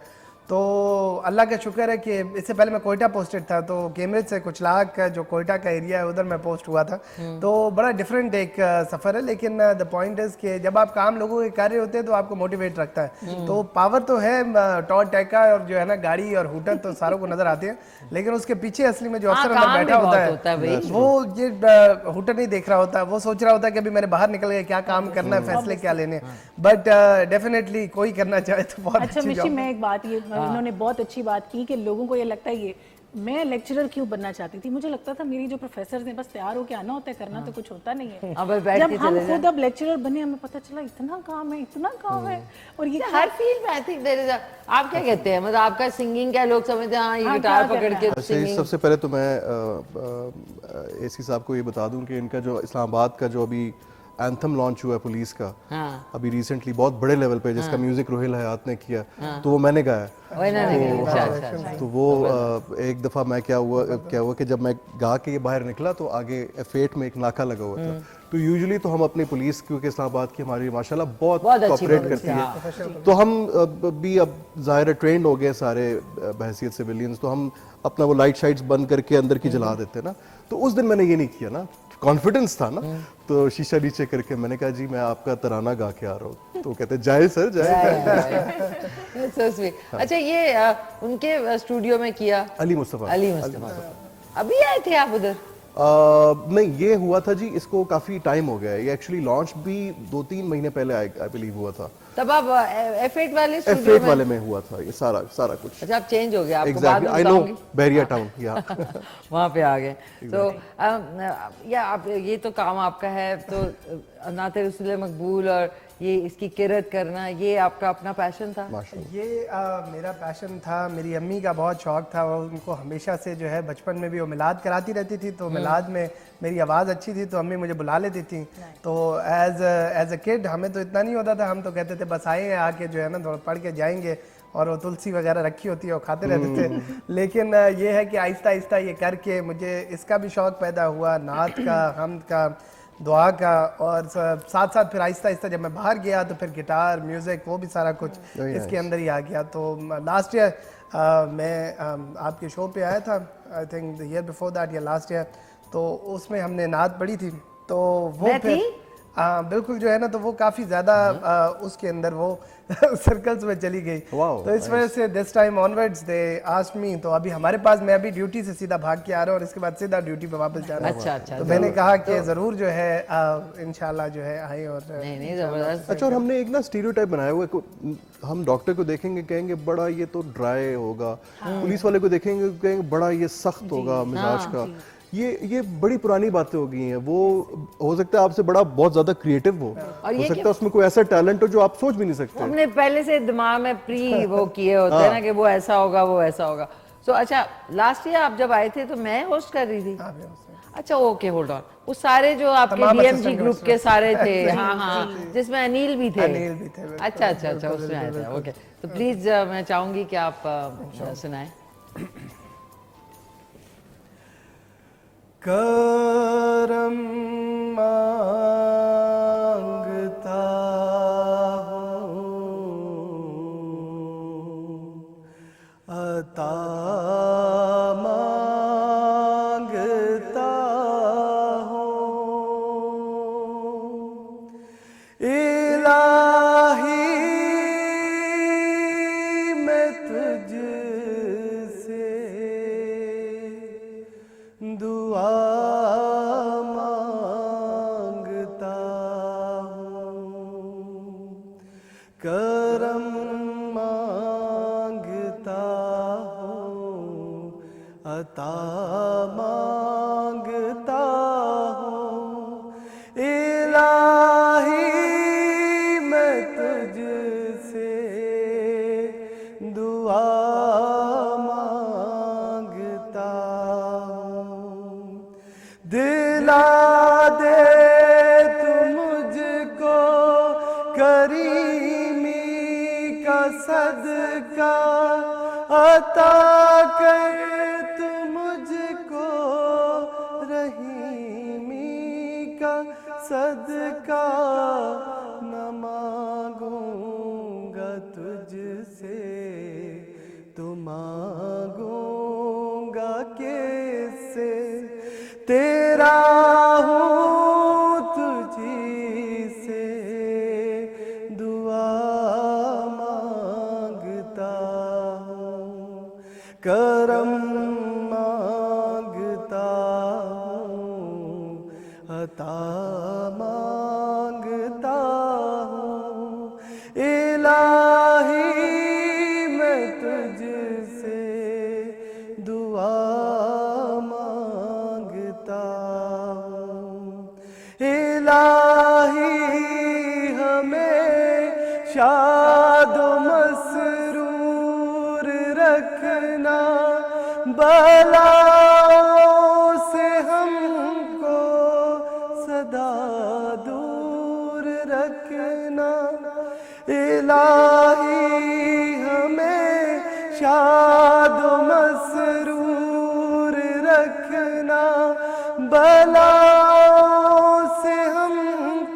تو اللہ کا شکر ہے کہ اس سے پہلے میں کوئٹہ پوسٹڈ تھا, تو کیمبرج سے کچھ لاکھ جو کوئٹہ کا ایریا ہے ادھر میں پوسٹ ہوا تھا. تو بڑا ڈفرینٹ ایک سفر ہے, لیکن دا پوائنٹ از کہ جب آپ کام لوگوں کے کر رہے ہوتے ہیں تو آپ کو موٹیویٹ رکھتا ہے. تو پاور تو ہے, ٹور ٹیکا اور جو ہے نا گاڑی اور ہوٹر تو ساروں کو نظر آتے ہیں, لیکن اس کے پیچھے اصلی میں جو افسر اندر بیٹھا ہوتا ہے وہ یہ ہوٹر نہیں دیکھ رہا ہوتا, وہ سوچ رہا ہوتا ہے کہ ابھی میں نے باہر نکل گیا, کیا کام کرنا ہے, فیصلے کیا لینے. بٹ ڈیفینیٹلی کوئی کرنا چاہے تو بہت اچھا. مشی میں ایک بات, یہ انہوں نے بہت اچھی بات کی کہ لوگوں کو یہ لگتا ہے, یہ میں لیکچرر کیوں بننا چاہتی تھی, مجھے لگتا تھا میری جو پروفیسرز ہیں بس تیار ہو کے آنا ہوتا ہے, کرنا تو کچھ ہوتا نہیں ہے. جب ہم خود اب لیکچرر بنے ہمیں پتہ چلا اتنا کام ہے. اور یہ ہر فیلڈ میں آئی تھنک دیر از. آپ کیا کہتے ہیں, مطلب آپ کا سنگنگ کیا لوگ سمجھتے ہیں, ہاں یہ گٹار پکڑ کے سنگنگ. سب سے پہلے تو میں اے سی صاحب کو یہ بتا دوں کہ ان کا جو اسلام آباد کا جو ابھی اینتھم لانچ ہوا ہے پولیس کا ابھی ریسنٹلی بہت بڑے لیول پہ, جس کا میوزک روہیل حیات نے کیا, تو وہ میں نے گایا. تو وہ ایک دفعہ میں کیا ہوا کہ جب میں گا کے یہ باہر نکلا تو آگے F8 میں ایک ناکہ لگا ہوا تھا. تو یوزلی تو ہم اپنی پولیس, کیونکہ اسلام آباد کی ہماری ماشاءاللہ بہت کوآپریٹ کرتی ہے, تو ہم بھی اب ظاہر ٹرینڈ ہو گئے سارے بحیثیت سویلینز, تو ہم اپنا وہ لائٹ شائٹس بند کر کے اندر کی جلا دیتے نا. تو اس دن میں نے یہ نہیں کیا نا, کانفیڈنس تھا نا, تو شیشہ نیچے کر کے میں نے کہا جی میں آپ کا ترانہ گا کے آ رہا ہوں. تو کہتے جائے سر جائے. اچھا, یہ ان کے اسٹوڈیو میں کیا علی مصطفیٰ. ابھی آئے تھے آپ ادھر؟ نہیں, یہ ہوا تھا جی, اس کو کافی ٹائم ہو گیا ہے. یہ ایکچولی لانچ بھی 2-3 مہینے پہلے آئی بلیو ہوا تھا. تب آپ F8 والے F8 والے میں ہوا تھا یہ سارا کچھ. اچھا, آپ چینج ہو گیا, آپ کو بعد میں بتاؤں گی. بحریہ ٹاؤن وہاں پہ آ گئے. تو یہ تو کام آپ کا ہے, تو نعت رسول مقبول اور یہ اس کی قرت کرنا, یہ آپ کا اپنا پیشن تھا؟ یہ میرا پیشن تھا. میری امی کا بہت شوق تھا, وہ ان کو ہمیشہ سے جو ہے بچپن میں بھی وہ میلاد کراتی رہتی تھی, تو میلاد میں میری آواز اچھی تھی تو امی مجھے بلا لیتی تھی. تو ایز اے کڈ ہمیں تو اتنا نہیں ہوتا تھا, ہم تو کہتے تھے بس آئے ہیں آ کے جو ہے نا تھوڑا پڑھ کے جائیں گے, اور وہ تلسی وغیرہ رکھی ہوتی ہے وہ کھاتے رہتے تھے. لیکن یہ ہے کہ آہستہ آہستہ یہ کر کے مجھے اس کا بھی شوق پیدا ہوا, نعت کا, حمد کا, دعا کا, اور ساتھ ساتھ پھر آہستہ آہستہ جب میں باہر گیا تو پھر گٹار, میوزک, وہ بھی سارا کچھ اس کے اندر ہی آ گیا. تو لاسٹ ایئر میں آپ کے شو پہ آیا تھا, I think the year before that یا لاسٹ ایئر, تو اس میں ہم نے نعت پڑھی تھی. تو وہ پھر بالکل جو ہے نا, تو وہ کافی زیادہ اس کے اندر وہ سرکلز میں چلی گئی. تو اس وجہ سے this time onwards they asked me. تو ابھی ہمارے پاس, میں ابھی ڈیوٹی سے سیدھا بھاگ کے آ رہا ہوں اور اس کے بعد سیدھا ڈیوٹی پہ واپس جا رہا ہوں. تو میں نے کہا کہ ضرور جو ہے انشاءاللہ جو ہے آئے. اور اچھا, اور ہم نے ایک نا اسٹیریوٹائپ بنایا ہوا ہے, ہم ڈاکٹر کو دیکھیں گے کہیں گے بڑا یہ تو ڈرائی ہوگا, پولیس والے کو دیکھیں گے کہیں گے بڑا یہ سخت ہوگا مزاج کا. یہ بڑی پرانی باتیں ہو گئی ہیں. وہ ہو سکتا ہے آپ سے بڑا بہت زیادہ کریٹو ہو سکتا ہے اس میں کوئی ایسا ٹیلنٹ ہو جو آپ سوچ بھی نہیں سکتے. ہم نے پہلے سے دماغ میں پری وہ کیے ہوتے ہیں نا کہ وہ ایسا ہوگا وہ ایسا ہوگا. سو اچھا لاسٹ ایئر آپ جب آئے تھے تو میں ہوسٹ کر رہی تھی. اچھا اوکے ہولڈ آن. وہ سارے جو آپ کے ڈی ایم جی گروپ کے سارے تھے, ہاں ہاں, جس میں انیل بھی تھے. اچھا اچھا اچھا, اس میں آئے تھے. اوکے, تو پلیز میں چاہوں گی کہ آپ سنائیں. کرم مانگتا ہوں, عطا مانگتا ہوں, الہی میں تجھ سے دعا مانگتا ہوں, کرم مانگتا ہوں, عطا مانگتا ہوں, الہی میں تجھ سے دعا مانگتا ہوں, دلا دے تو مجھ کو کریمی کا صدقہ, عطا کر تو مجھ کو رحیمی کا صدقہ, نہ مانگوں گا تجھ سے تو مانگوں گا کس سے, تیرا ہوں تجھی سے دعا مانگتا ہوں, کرم مانگتا ہوں, عطا مانگتا ہوں, الہی میں تجھ سے دعا مانگتا ہوں, الہی ہمیں شاد و مسرور رکھنا, بلاؤں سے ہم کو سدا دور رکھنا, الہی ہمیں شاد و مسرور رکھنا, بلاؤں سے ہم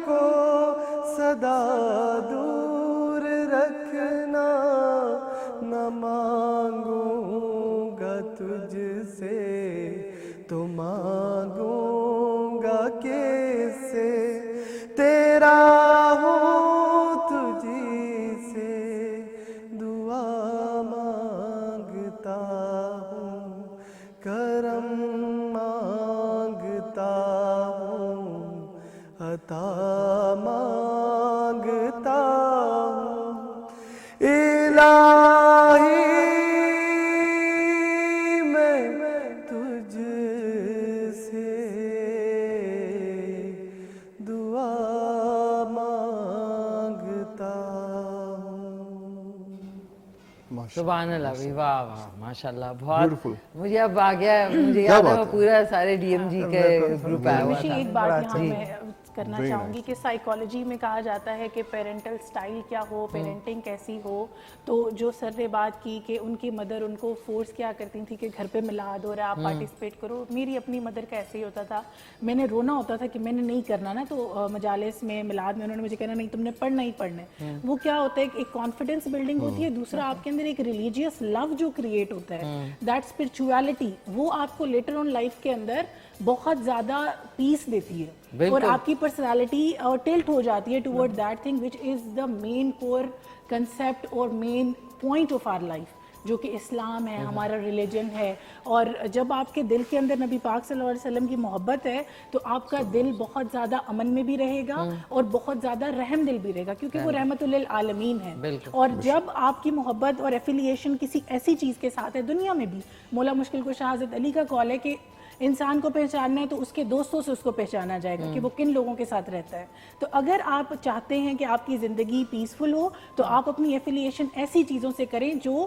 کو سدا دور رکھنا, نہ مانگوں گا تجھ سے تو مانگوں گا کس سے, تیرا ہوں تجھی سے دعا مانگتا ہوں, کرم مانگتا ہوں, عطا مانگتا ہوں, الہی میں تجھ سے دعا مانگتا ہوں. سبحان اللہ, واہ واہ ماشاء اللہ, بہت مجھے اب آ گیا, مجھے یاد ہے وہ پورا سارے ڈی ایم جی کے گروپ آیا ہوا تھا. ایک بات یہاں میں کرنا چاہوں گی کہ سائیکالوجی میں کہا جاتا ہے کہ پیرنٹل سٹائل کیا ہو, پیرنٹنگ کیسی ہو, تو جو سر نے بات کی کہ ان کی مدر ان کو فورس کیا کرتی تھی کہ گھر پہ میلاد ہو رہا ہے آپ پارٹیسپیٹ کرو, میری اپنی مدر کا ایسے ہی ہوتا تھا, میں نے رونا ہوتا تھا کہ میں نے نہیں کرنا نا, تو مجالس میں میلاد میں انہوں نے مجھے کہنا نہیں تم نے پڑھنا ہی پڑھنا ہے. وہ کیا ہوتا ہے, ایک کانفیڈنس بلڈنگ ہوتی ہے, دوسرا آپ کے اندر ایک ریلیجیس لو جو کریٹ ہوتا ہے, دیٹ اسپرچویلٹی, وہ آپ کو لیٹر آن لائف کے اندر بہت زیادہ پیس دیتی ہے, اور آپ کی پرسنالٹی ٹلٹ ہو جاتی ہے toward that thing which is the main core concept اور main point of our life, جو کہ اسلام ہے, ہمارا ریلیجن ہے. اور جب آپ کے دل کے اندر نبی پاک صلی اللہ علیہ وسلم کی محبت ہے تو آپ کا دل بہت زیادہ امن میں بھی رہے گا اور بہت زیادہ رحم دل بھی رہے گا, کیونکہ وہ رحمت للعالمین ہے. اور جب آپ کی محبت اور ایفیلیشن کسی ایسی چیز کے ساتھ ہے, دنیا میں بھی مولا مشکل کشا حضرت علی کا قول ہے کہ انسان کو پہچاننا ہے تو اس کے دوستوں سے اس کو پہچانا جائے گا کہ وہ کن لوگوں کے ساتھ رہتا ہے. تو اگر آپ چاہتے ہیں کہ آپ کی زندگی پیسفل ہو تو آپ اپنی ایفیلیشن ایسی چیزوں سے کریں جو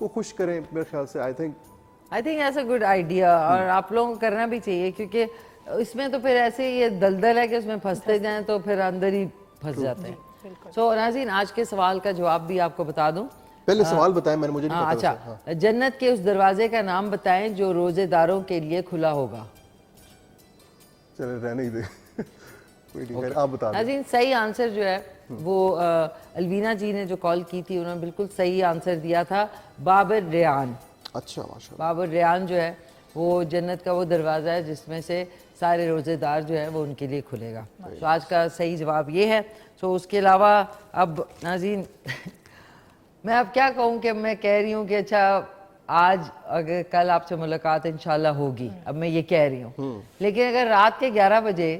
کو خوش کریں میرے خیال سے. آئی تھنک ایسا گڈ آئیڈیا, اور آپ لوگوں کو کرنا بھی چاہیے, کیونکہ اس میں تو پھر ایسے یہ دلدل ہے کہ اس میں پھنستے جائیں تو پھر اندر ہی پھنس جاتے ہیں. سو ناظرین, آج کے سوال کا جواب بھی آپ کو بتا دوں. پہلے سوال بتائیں, میں نے مجھے نہیں پتا. اچھا, جنت کے اس دروازے کا نام بتائیں جو روزے داروں کے لیے کھلا ہوگا. چلے رہنے ہی دیں, کوئی نہیں, آپ بتا دیں. ناظرین, صحیح آنسر جو ہے وہ الوینا جی نے جو کال کی تھی, انہوں نے بالکل صحیح آنسر دیا تھا, باب الریان. اچھا, ماشاءاللہ. باب الریان جو ہے وہ جنت کا وہ دروازہ ہے جس میں سے سارے روزے دار جو ہے وہ ان کے لیے کھلے گا. تو آج کا صحیح جواب یہ ہے. تو اس کے علاوہ اب ناظرین میں اب کیا کہوں کہ میں کہہ رہی ہوں کہ اچھا آج اگر کل آپ سے ملاقات انشاءاللہ ہوگی, اب میں یہ کہہ رہی ہوں, لیکن اگر رات کے 11 بجے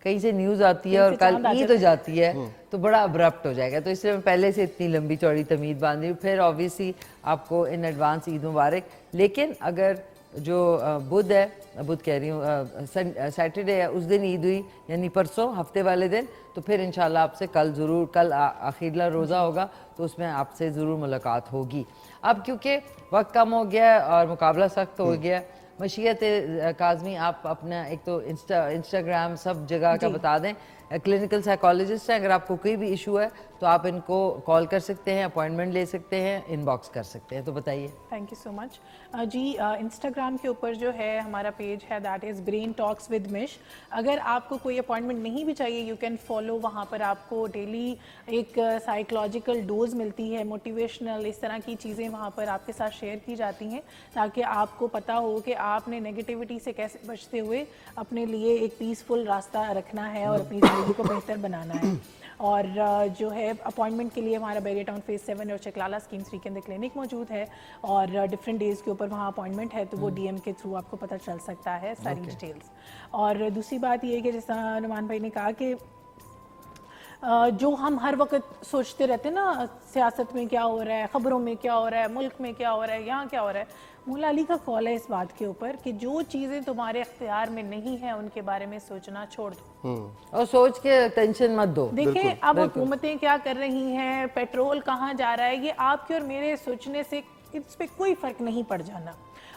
کہیں سے نیوز آتی ہے اور کل عید ہو جاتی ہے تو بڑا ابرپٹ ہو جائے گا. تو اس لیے میں پہلے سے اتنی لمبی چوڑی تمہید باندھ رہی ہوں. پھر آبویسلی آپ کو ان ایڈوانس عید مبارک. لیکن اگر جو بدھ ہے, بدھ کہہ رہی ہوں سیٹرڈے ہے, اس دن عید ہوئی یعنی پرسوں ہفتے والے دن, تو پھر انشاءاللہ آپ سے کل ضرور, کل اخیرلا روزہ ہوگا تو اس میں آپ سے ضرور ملاقات ہوگی. اب کیونکہ وقت کم ہو گیا ہے اور مقابلہ سخت ہو گیا, مشیت کاظمی آپ اپنا ایک تو انسٹاگرام سب جگہ کا بتا دیں. کلینکل سائیکالوجسٹ ہیں, اگر آپ کو کوئی بھی ایشو ہے تو آپ ان کو کال کر سکتے ہیں, اپوائنٹمنٹ لے سکتے ہیں, ان باکس کر سکتے ہیں. تو بتائیے. Thank you so much ji. Instagram کے اوپر جو ہے ہمارا پیج ہے, that is brain talks with Mush. اگر آپ کو کوئی اپوائنٹمنٹ نہیں بھی چاہیے, یو کین فالو. وہاں پر آپ کو ڈیلی ایک سائیکولوجیکل ڈوز ملتی ہے, موٹیویشنل, اس طرح کی چیزیں وہاں پر آپ کے ساتھ شیئر کی جاتی ہیں تاکہ آپ کو پتہ ہو کہ آپ نے نگیٹیوٹی سے کیسے بچتے ہوئے اپنے لیے ایک پیسفل راستہ رکھنا ہے اور اپنی زندگی کو بہتر بنانا ہے. اور جو ہے اپوائنٹمنٹ کے لیے ہمارا بیریا ٹاؤن فیز 7 اور چکلالہ اسکیم 3 کے اندر کلینک موجود ہے, اور ڈفرینٹ ڈیز کے اوپر وہاں اپوائنٹمنٹ ہے, تو وہ ڈی ایم کے تھرو آپ کو پتہ چل سکتا ہے ساری ڈیٹیلز. اور دوسری بات یہ ہے کہ جس طرح نعمان بھائی نے کہا کہ جو ہم ہر وقت سوچتے رہتے ہیں نا, سیاست میں کیا ہو رہا ہے, خبروں میں کیا ہو رہا ہے, ملک میں کیا ہو رہا ہے, یہاں کیا ہو رہا ہے, مولا علی کا قول ہے اس بات کے اوپر کہ جو چیزیں تمہارے اختیار میں نہیں ہیں ان کے بارے میں سوچنا چھوڑ دو, اور سوچ کے ٹینشن مت دو. دیکھیں اب حکومتیں کیا کر رہی ہیں, پیٹرول کہاں جا رہا ہے, یہ آپ کے اور میرے سوچنے سے اس پہ کوئی فرق نہیں پڑ جانا.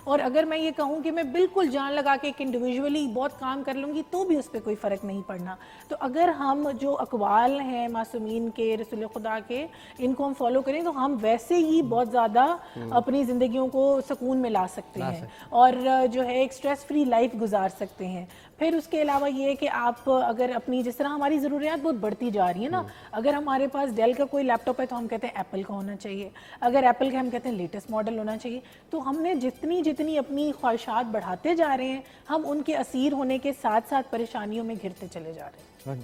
اور اگر میں یہ کہوں کہ میں بالکل جان لگا کے ایک انڈیویجولی بہت کام کر لوں گی تو بھی اس پہ کوئی فرق نہیں پڑنا. تو اگر ہم جو اقوال ہیں معصومین کے, رسول خدا کے, ان کو ہم فالو کریں تو ہم ویسے ہی بہت زیادہ اپنی زندگیوں کو سکون میں لا سکتے ہیں اور جو ہے ایک سٹریس فری لائف گزار سکتے ہیں. پھر اس کے علاوہ یہ کہ آپ اگر اپنی, جس طرح ہماری ضروریات بہت بڑھتی جا رہی ہیں نا, اگر ہمارے پاس ڈیل کا کوئی لیپ ٹاپ ہے تو ہم کہتے ہیں ایپل کا ہونا چاہیے, اگر ایپل کا ہم کہتے ہیں لیٹسٹ ماڈل ہونا چاہیے. تو ہم نے جتنی اپنی خواہشات بڑھاتے جا رہے ہیں, ہم ان کے اسیر ہونے کے ساتھ ساتھ پریشانیوں میں گھرتے چلے جا رہے ہیں.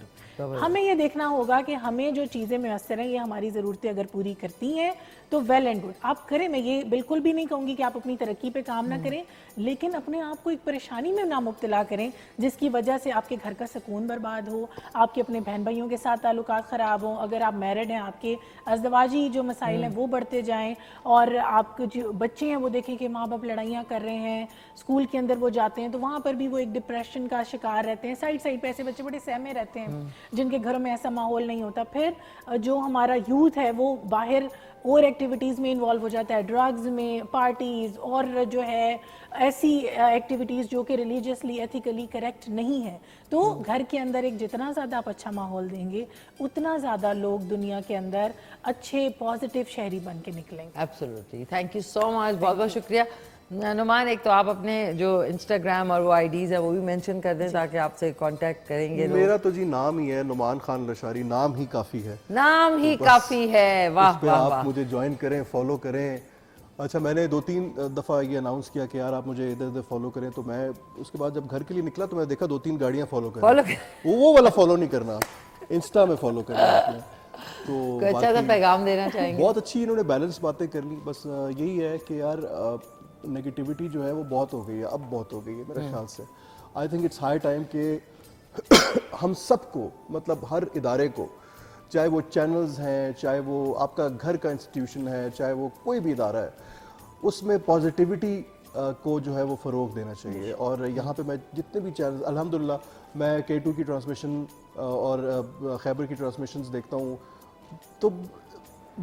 ہمیں یہ دیکھنا ہوگا کہ ہمیں جو چیزیں میسر ہیں یہ ہماری ضرورتیں اگر پوری کرتی ہیں تو ویل اینڈ گڈ آپ کریں. میں یہ بالکل بھی نہیں کہوں گی کہ آپ اپنی ترقی پہ کام نہ کریں, لیکن اپنے آپ کو ایک پریشانی میں نہ مبتلا کریں جس کی وجہ سے آپ کے گھر کا سکون برباد ہو, آپ کے اپنے بہن بھائیوں کے ساتھ تعلقات خراب ہوں. اگر آپ میرڈ ہیں, آپ کے ازدواجی جو مسائل ہیں وہ بڑھتے جائیں, اور آپ کے جو بچے ہیں وہ دیکھیں کہ ماں باپ لڑائیاں کر رہے ہیں, اسکول کے اندر وہ جاتے ہیں تو وہاں پر بھی وہ ایک ڈپریشن کا شکار رہتے ہیں. سائڈ پہ ایسے بچے بڑے سہمے رہتے ہیں جن کے گھروں میں ایسا ماحول نہیں ہوتا. پھر جو ہمارا یوتھ ہے وہ باہر اور ایکٹیویٹیز میں انوالو ہو جاتا ہے, ڈرگز میں, پارٹیز, اور جو ہے ایسی ایکٹیویٹیز جو کہ ریلیجیسلی ایتھیکلی کریکٹ نہیں ہے. تو گھر کے اندر ایک جتنا زیادہ آپ اچھا ماحول دیں گے اتنا زیادہ لوگ دنیا کے اندر اچھے پازیٹیو شہری بن کے نکلیں گے. Absolutely, thank you so much, بہت بہت شکریہ. نعمان, ایک تو آپ اپنے جو انسٹاگرام اور وہ آئی ڈیز ہے وہ بھی مینشن کر دیں تاکہ آپ سے کانٹیکٹ کریں گے. میرا تو جی نام ہی ہے نعمان خان لشاری, نام ہی کافی ہے, نام ہی کافی ہے. واہ واہ واہ, آپ مجھے جوائن کریں, فالو کریں. اچھا, میں نے 2-3 دفعہ یہ اناؤنس کیا کہ یار آپ مجھے ادھر ادھر فالو کریں, تو میں اس کے بعد جب گھر کے لیے نکلا تو میں دیکھا 2-3 گاڑیاں فالو کریں. وہ والا فالو نہیں کرنا, انسٹا میں فالو کرنا آپ نے. تو اچھا سا پیغام دینا چاہیں گے. بہت اچھی انہوں نے بیلنس باتیں کر لی. بس یہی ہے کہ یار نگیٹیوٹی جو ہے وہ بہت ہو گئی ہے, اب بہت ہو گئی ہے میرے خیال سے. I think it's high time کہ ہم سب کو, مطلب ہر ادارے کو, چاہے وہ چینلز ہیں, چاہے وہ آپ کا گھر کا انسٹیٹیوشن ہے, چاہے وہ کوئی بھی ادارہ ہے, اس میں پازیٹیوٹی کو جو ہے وہ فروغ دینا چاہیے. اور یہاں پہ میں جتنے بھی چینل, الحمدللہ میں K2 کی ٹرانسمیشن اور خیبر کی ٹرانسمیشنز دیکھتا ہوں, تو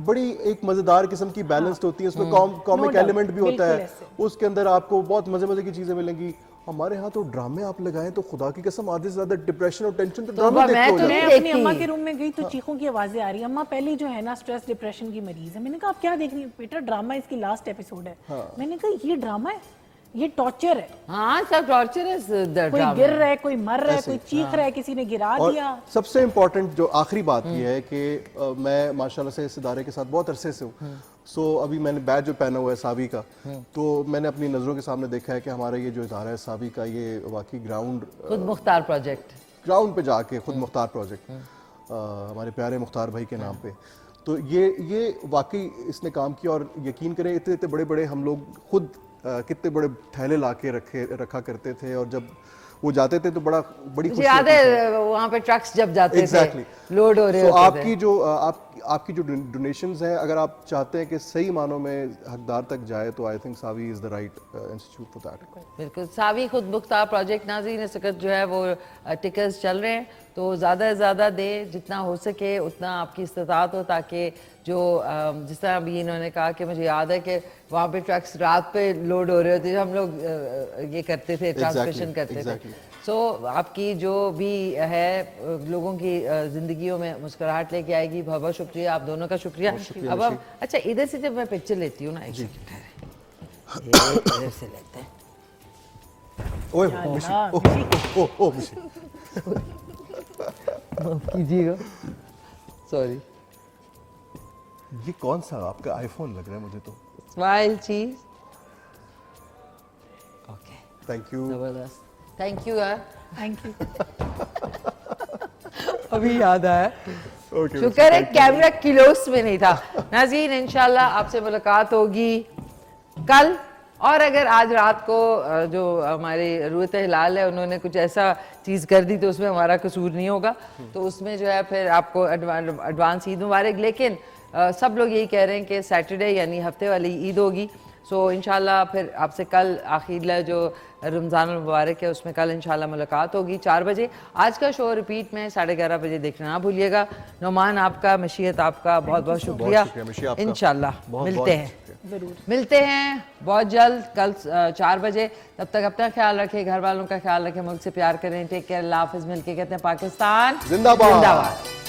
بڑی ایک مزیدار قسم کی بیلنسڈ ہوتی ہیں, اس میں کامک ایلیمنٹ بھی ہوتا ہے, اس کے اندر آپ کو بہت مزے کی چیزیں ملیں گی. ہمارے ہاں تو ڈرامے آپ لگائیں تو خدا کی قسم آدھے سے زیادہ ڈپریشن اور ٹینشن تو ڈرامے دیکھتے ہو جاتے ہیں. میں اپنی اماں کے روم میں گئی تو چیخوں کی آوازیں آ رہی ہیں, اماں پہلی جو ہے نا سٹریس ڈپریشن کی مریض ہے. میں نے کہا آپ کیا دیکھ رہی ہیں؟ بیٹا ڈرامہ اس کی لاسٹ ایپیسوڈ ہے. میں نے کہا یہ ڈرامہ ہے, یہ ٹارچر ہے. ہاں سب ٹارچر ہے, کوئی گر رہا ہے, کوئی مر رہا ہے, کوئی چیخ رہا ہے, کسی نے گرا دیا. سب سے امپورٹنٹ جو آخری بات یہ ہے کہ میں ماشاءاللہ سے اس ادارے کے ساتھ بہت عرصے سے ہوں. سو ابھی میں نے بیج جو پہنا ہوا ہے ساوی کا, تو میں نے اپنی نظروں کے سامنے دیکھا ہے کہ ہمارا یہ جو ادارہ ہے ساوی کا, یہ واقعی خود مختار پروجیکٹ, گراؤنڈ پہ جا کے خود مختار پروجیکٹ ہمارے پیارے مختار بھائی کے نام پہ, تو یہ واقعی اس نے کام کیا. اور یقین کریں اتنے بڑے بڑے ہم لوگ خود کتنے بڑے تھیلے لا کے رکھا کرتے تھے, اور جب وہ جاتے تھے تو بڑی خوشی یاد ہے وہاں پہ ٹرکس جب جاتے تھے لوڈ ہو رہے ہوتے تھے. آپ کی جو ڈونیشنز ہیں, اگر آپ چاہتے ہیں کہ صحیح معنوں میں حقدار تک جائے تو آئی تھنک ساوی is the right institute for that. بالکل, ساوی خود مختار پروجیکٹ. ناظرین اس وقت جو ہے وہ ٹکٹس چل رہے ہیں, تو زیادہ سے زیادہ دیں, جتنا ہو سکے اتنا آپ کی استطاعت ہو, تاکہ جو جس طرح ابھی انہوں نے کہا کہ مجھے یاد ہے کہ وہاں پہ ٹرکس رات پہ لوڈ ہو رہے ہوتے, ہم لوگ یہ کرتے تھے, ٹرانسمیشن کرتے تھے. سو آپ کی جو بھی ہے لوگوں کی زندگیوں میں مسکراہٹ لے کے آئے گی. بہت بہت شکریہ, آپ دونوں کا شکریہ. اب اچھا ادھر سے جب میں پکچر لیتی ہوں نا, ایک سیکنڈ ادھر سے لیتے ہیں. کیجیے گا, سوری. یہ کون سا آپ کا آئی فون لگ رہا ہے مجھے تو. اسمائل چیز. Okay, thank you. زبردست, تھینک یو یار, تھینک یو. ابھی یاد آیا, شکر ہے کیمرہ کلوز میں نہیں تھا. ناظرین انشاءاللہ آپ سے ملاقات ہوگی کل, اور اگر آج رات کو جو ہمارے رویت ہلال ہے انہوں نے کچھ ایسا چیز کر دی تو اس میں ہمارا قصور نہیں ہوگا, تو اس میں جو ہے پھر آپ کو ایڈوانس عید مبارک. لیکن سب لوگ یہی کہہ رہے ہیں کہ سیٹرڈے یعنی ہفتے والی عید ہوگی. سو انشاءاللہ پھر آپ سے کل آخر جو رمضان المبارک ہے اس میں کل انشاءاللہ ملاقات ہوگی 4 بجے. آج کا شو ریپیٹ میں 11:30 بجے دیکھنا نہ بھولیے گا. نعمان آپ کا, مشیت آپ کا بہت بہت شکریہ. انشاءاللہ ملتے ہیں بہت جلد کل 4 بجے. تب تک اپنا خیال رکھیں, گھر والوں کا خیال رکھیں, ملک سے پیار کریں. ٹیک کیئر, اللہ حافظ. مل کے کہتے ہیں پاکستان زندہ باد.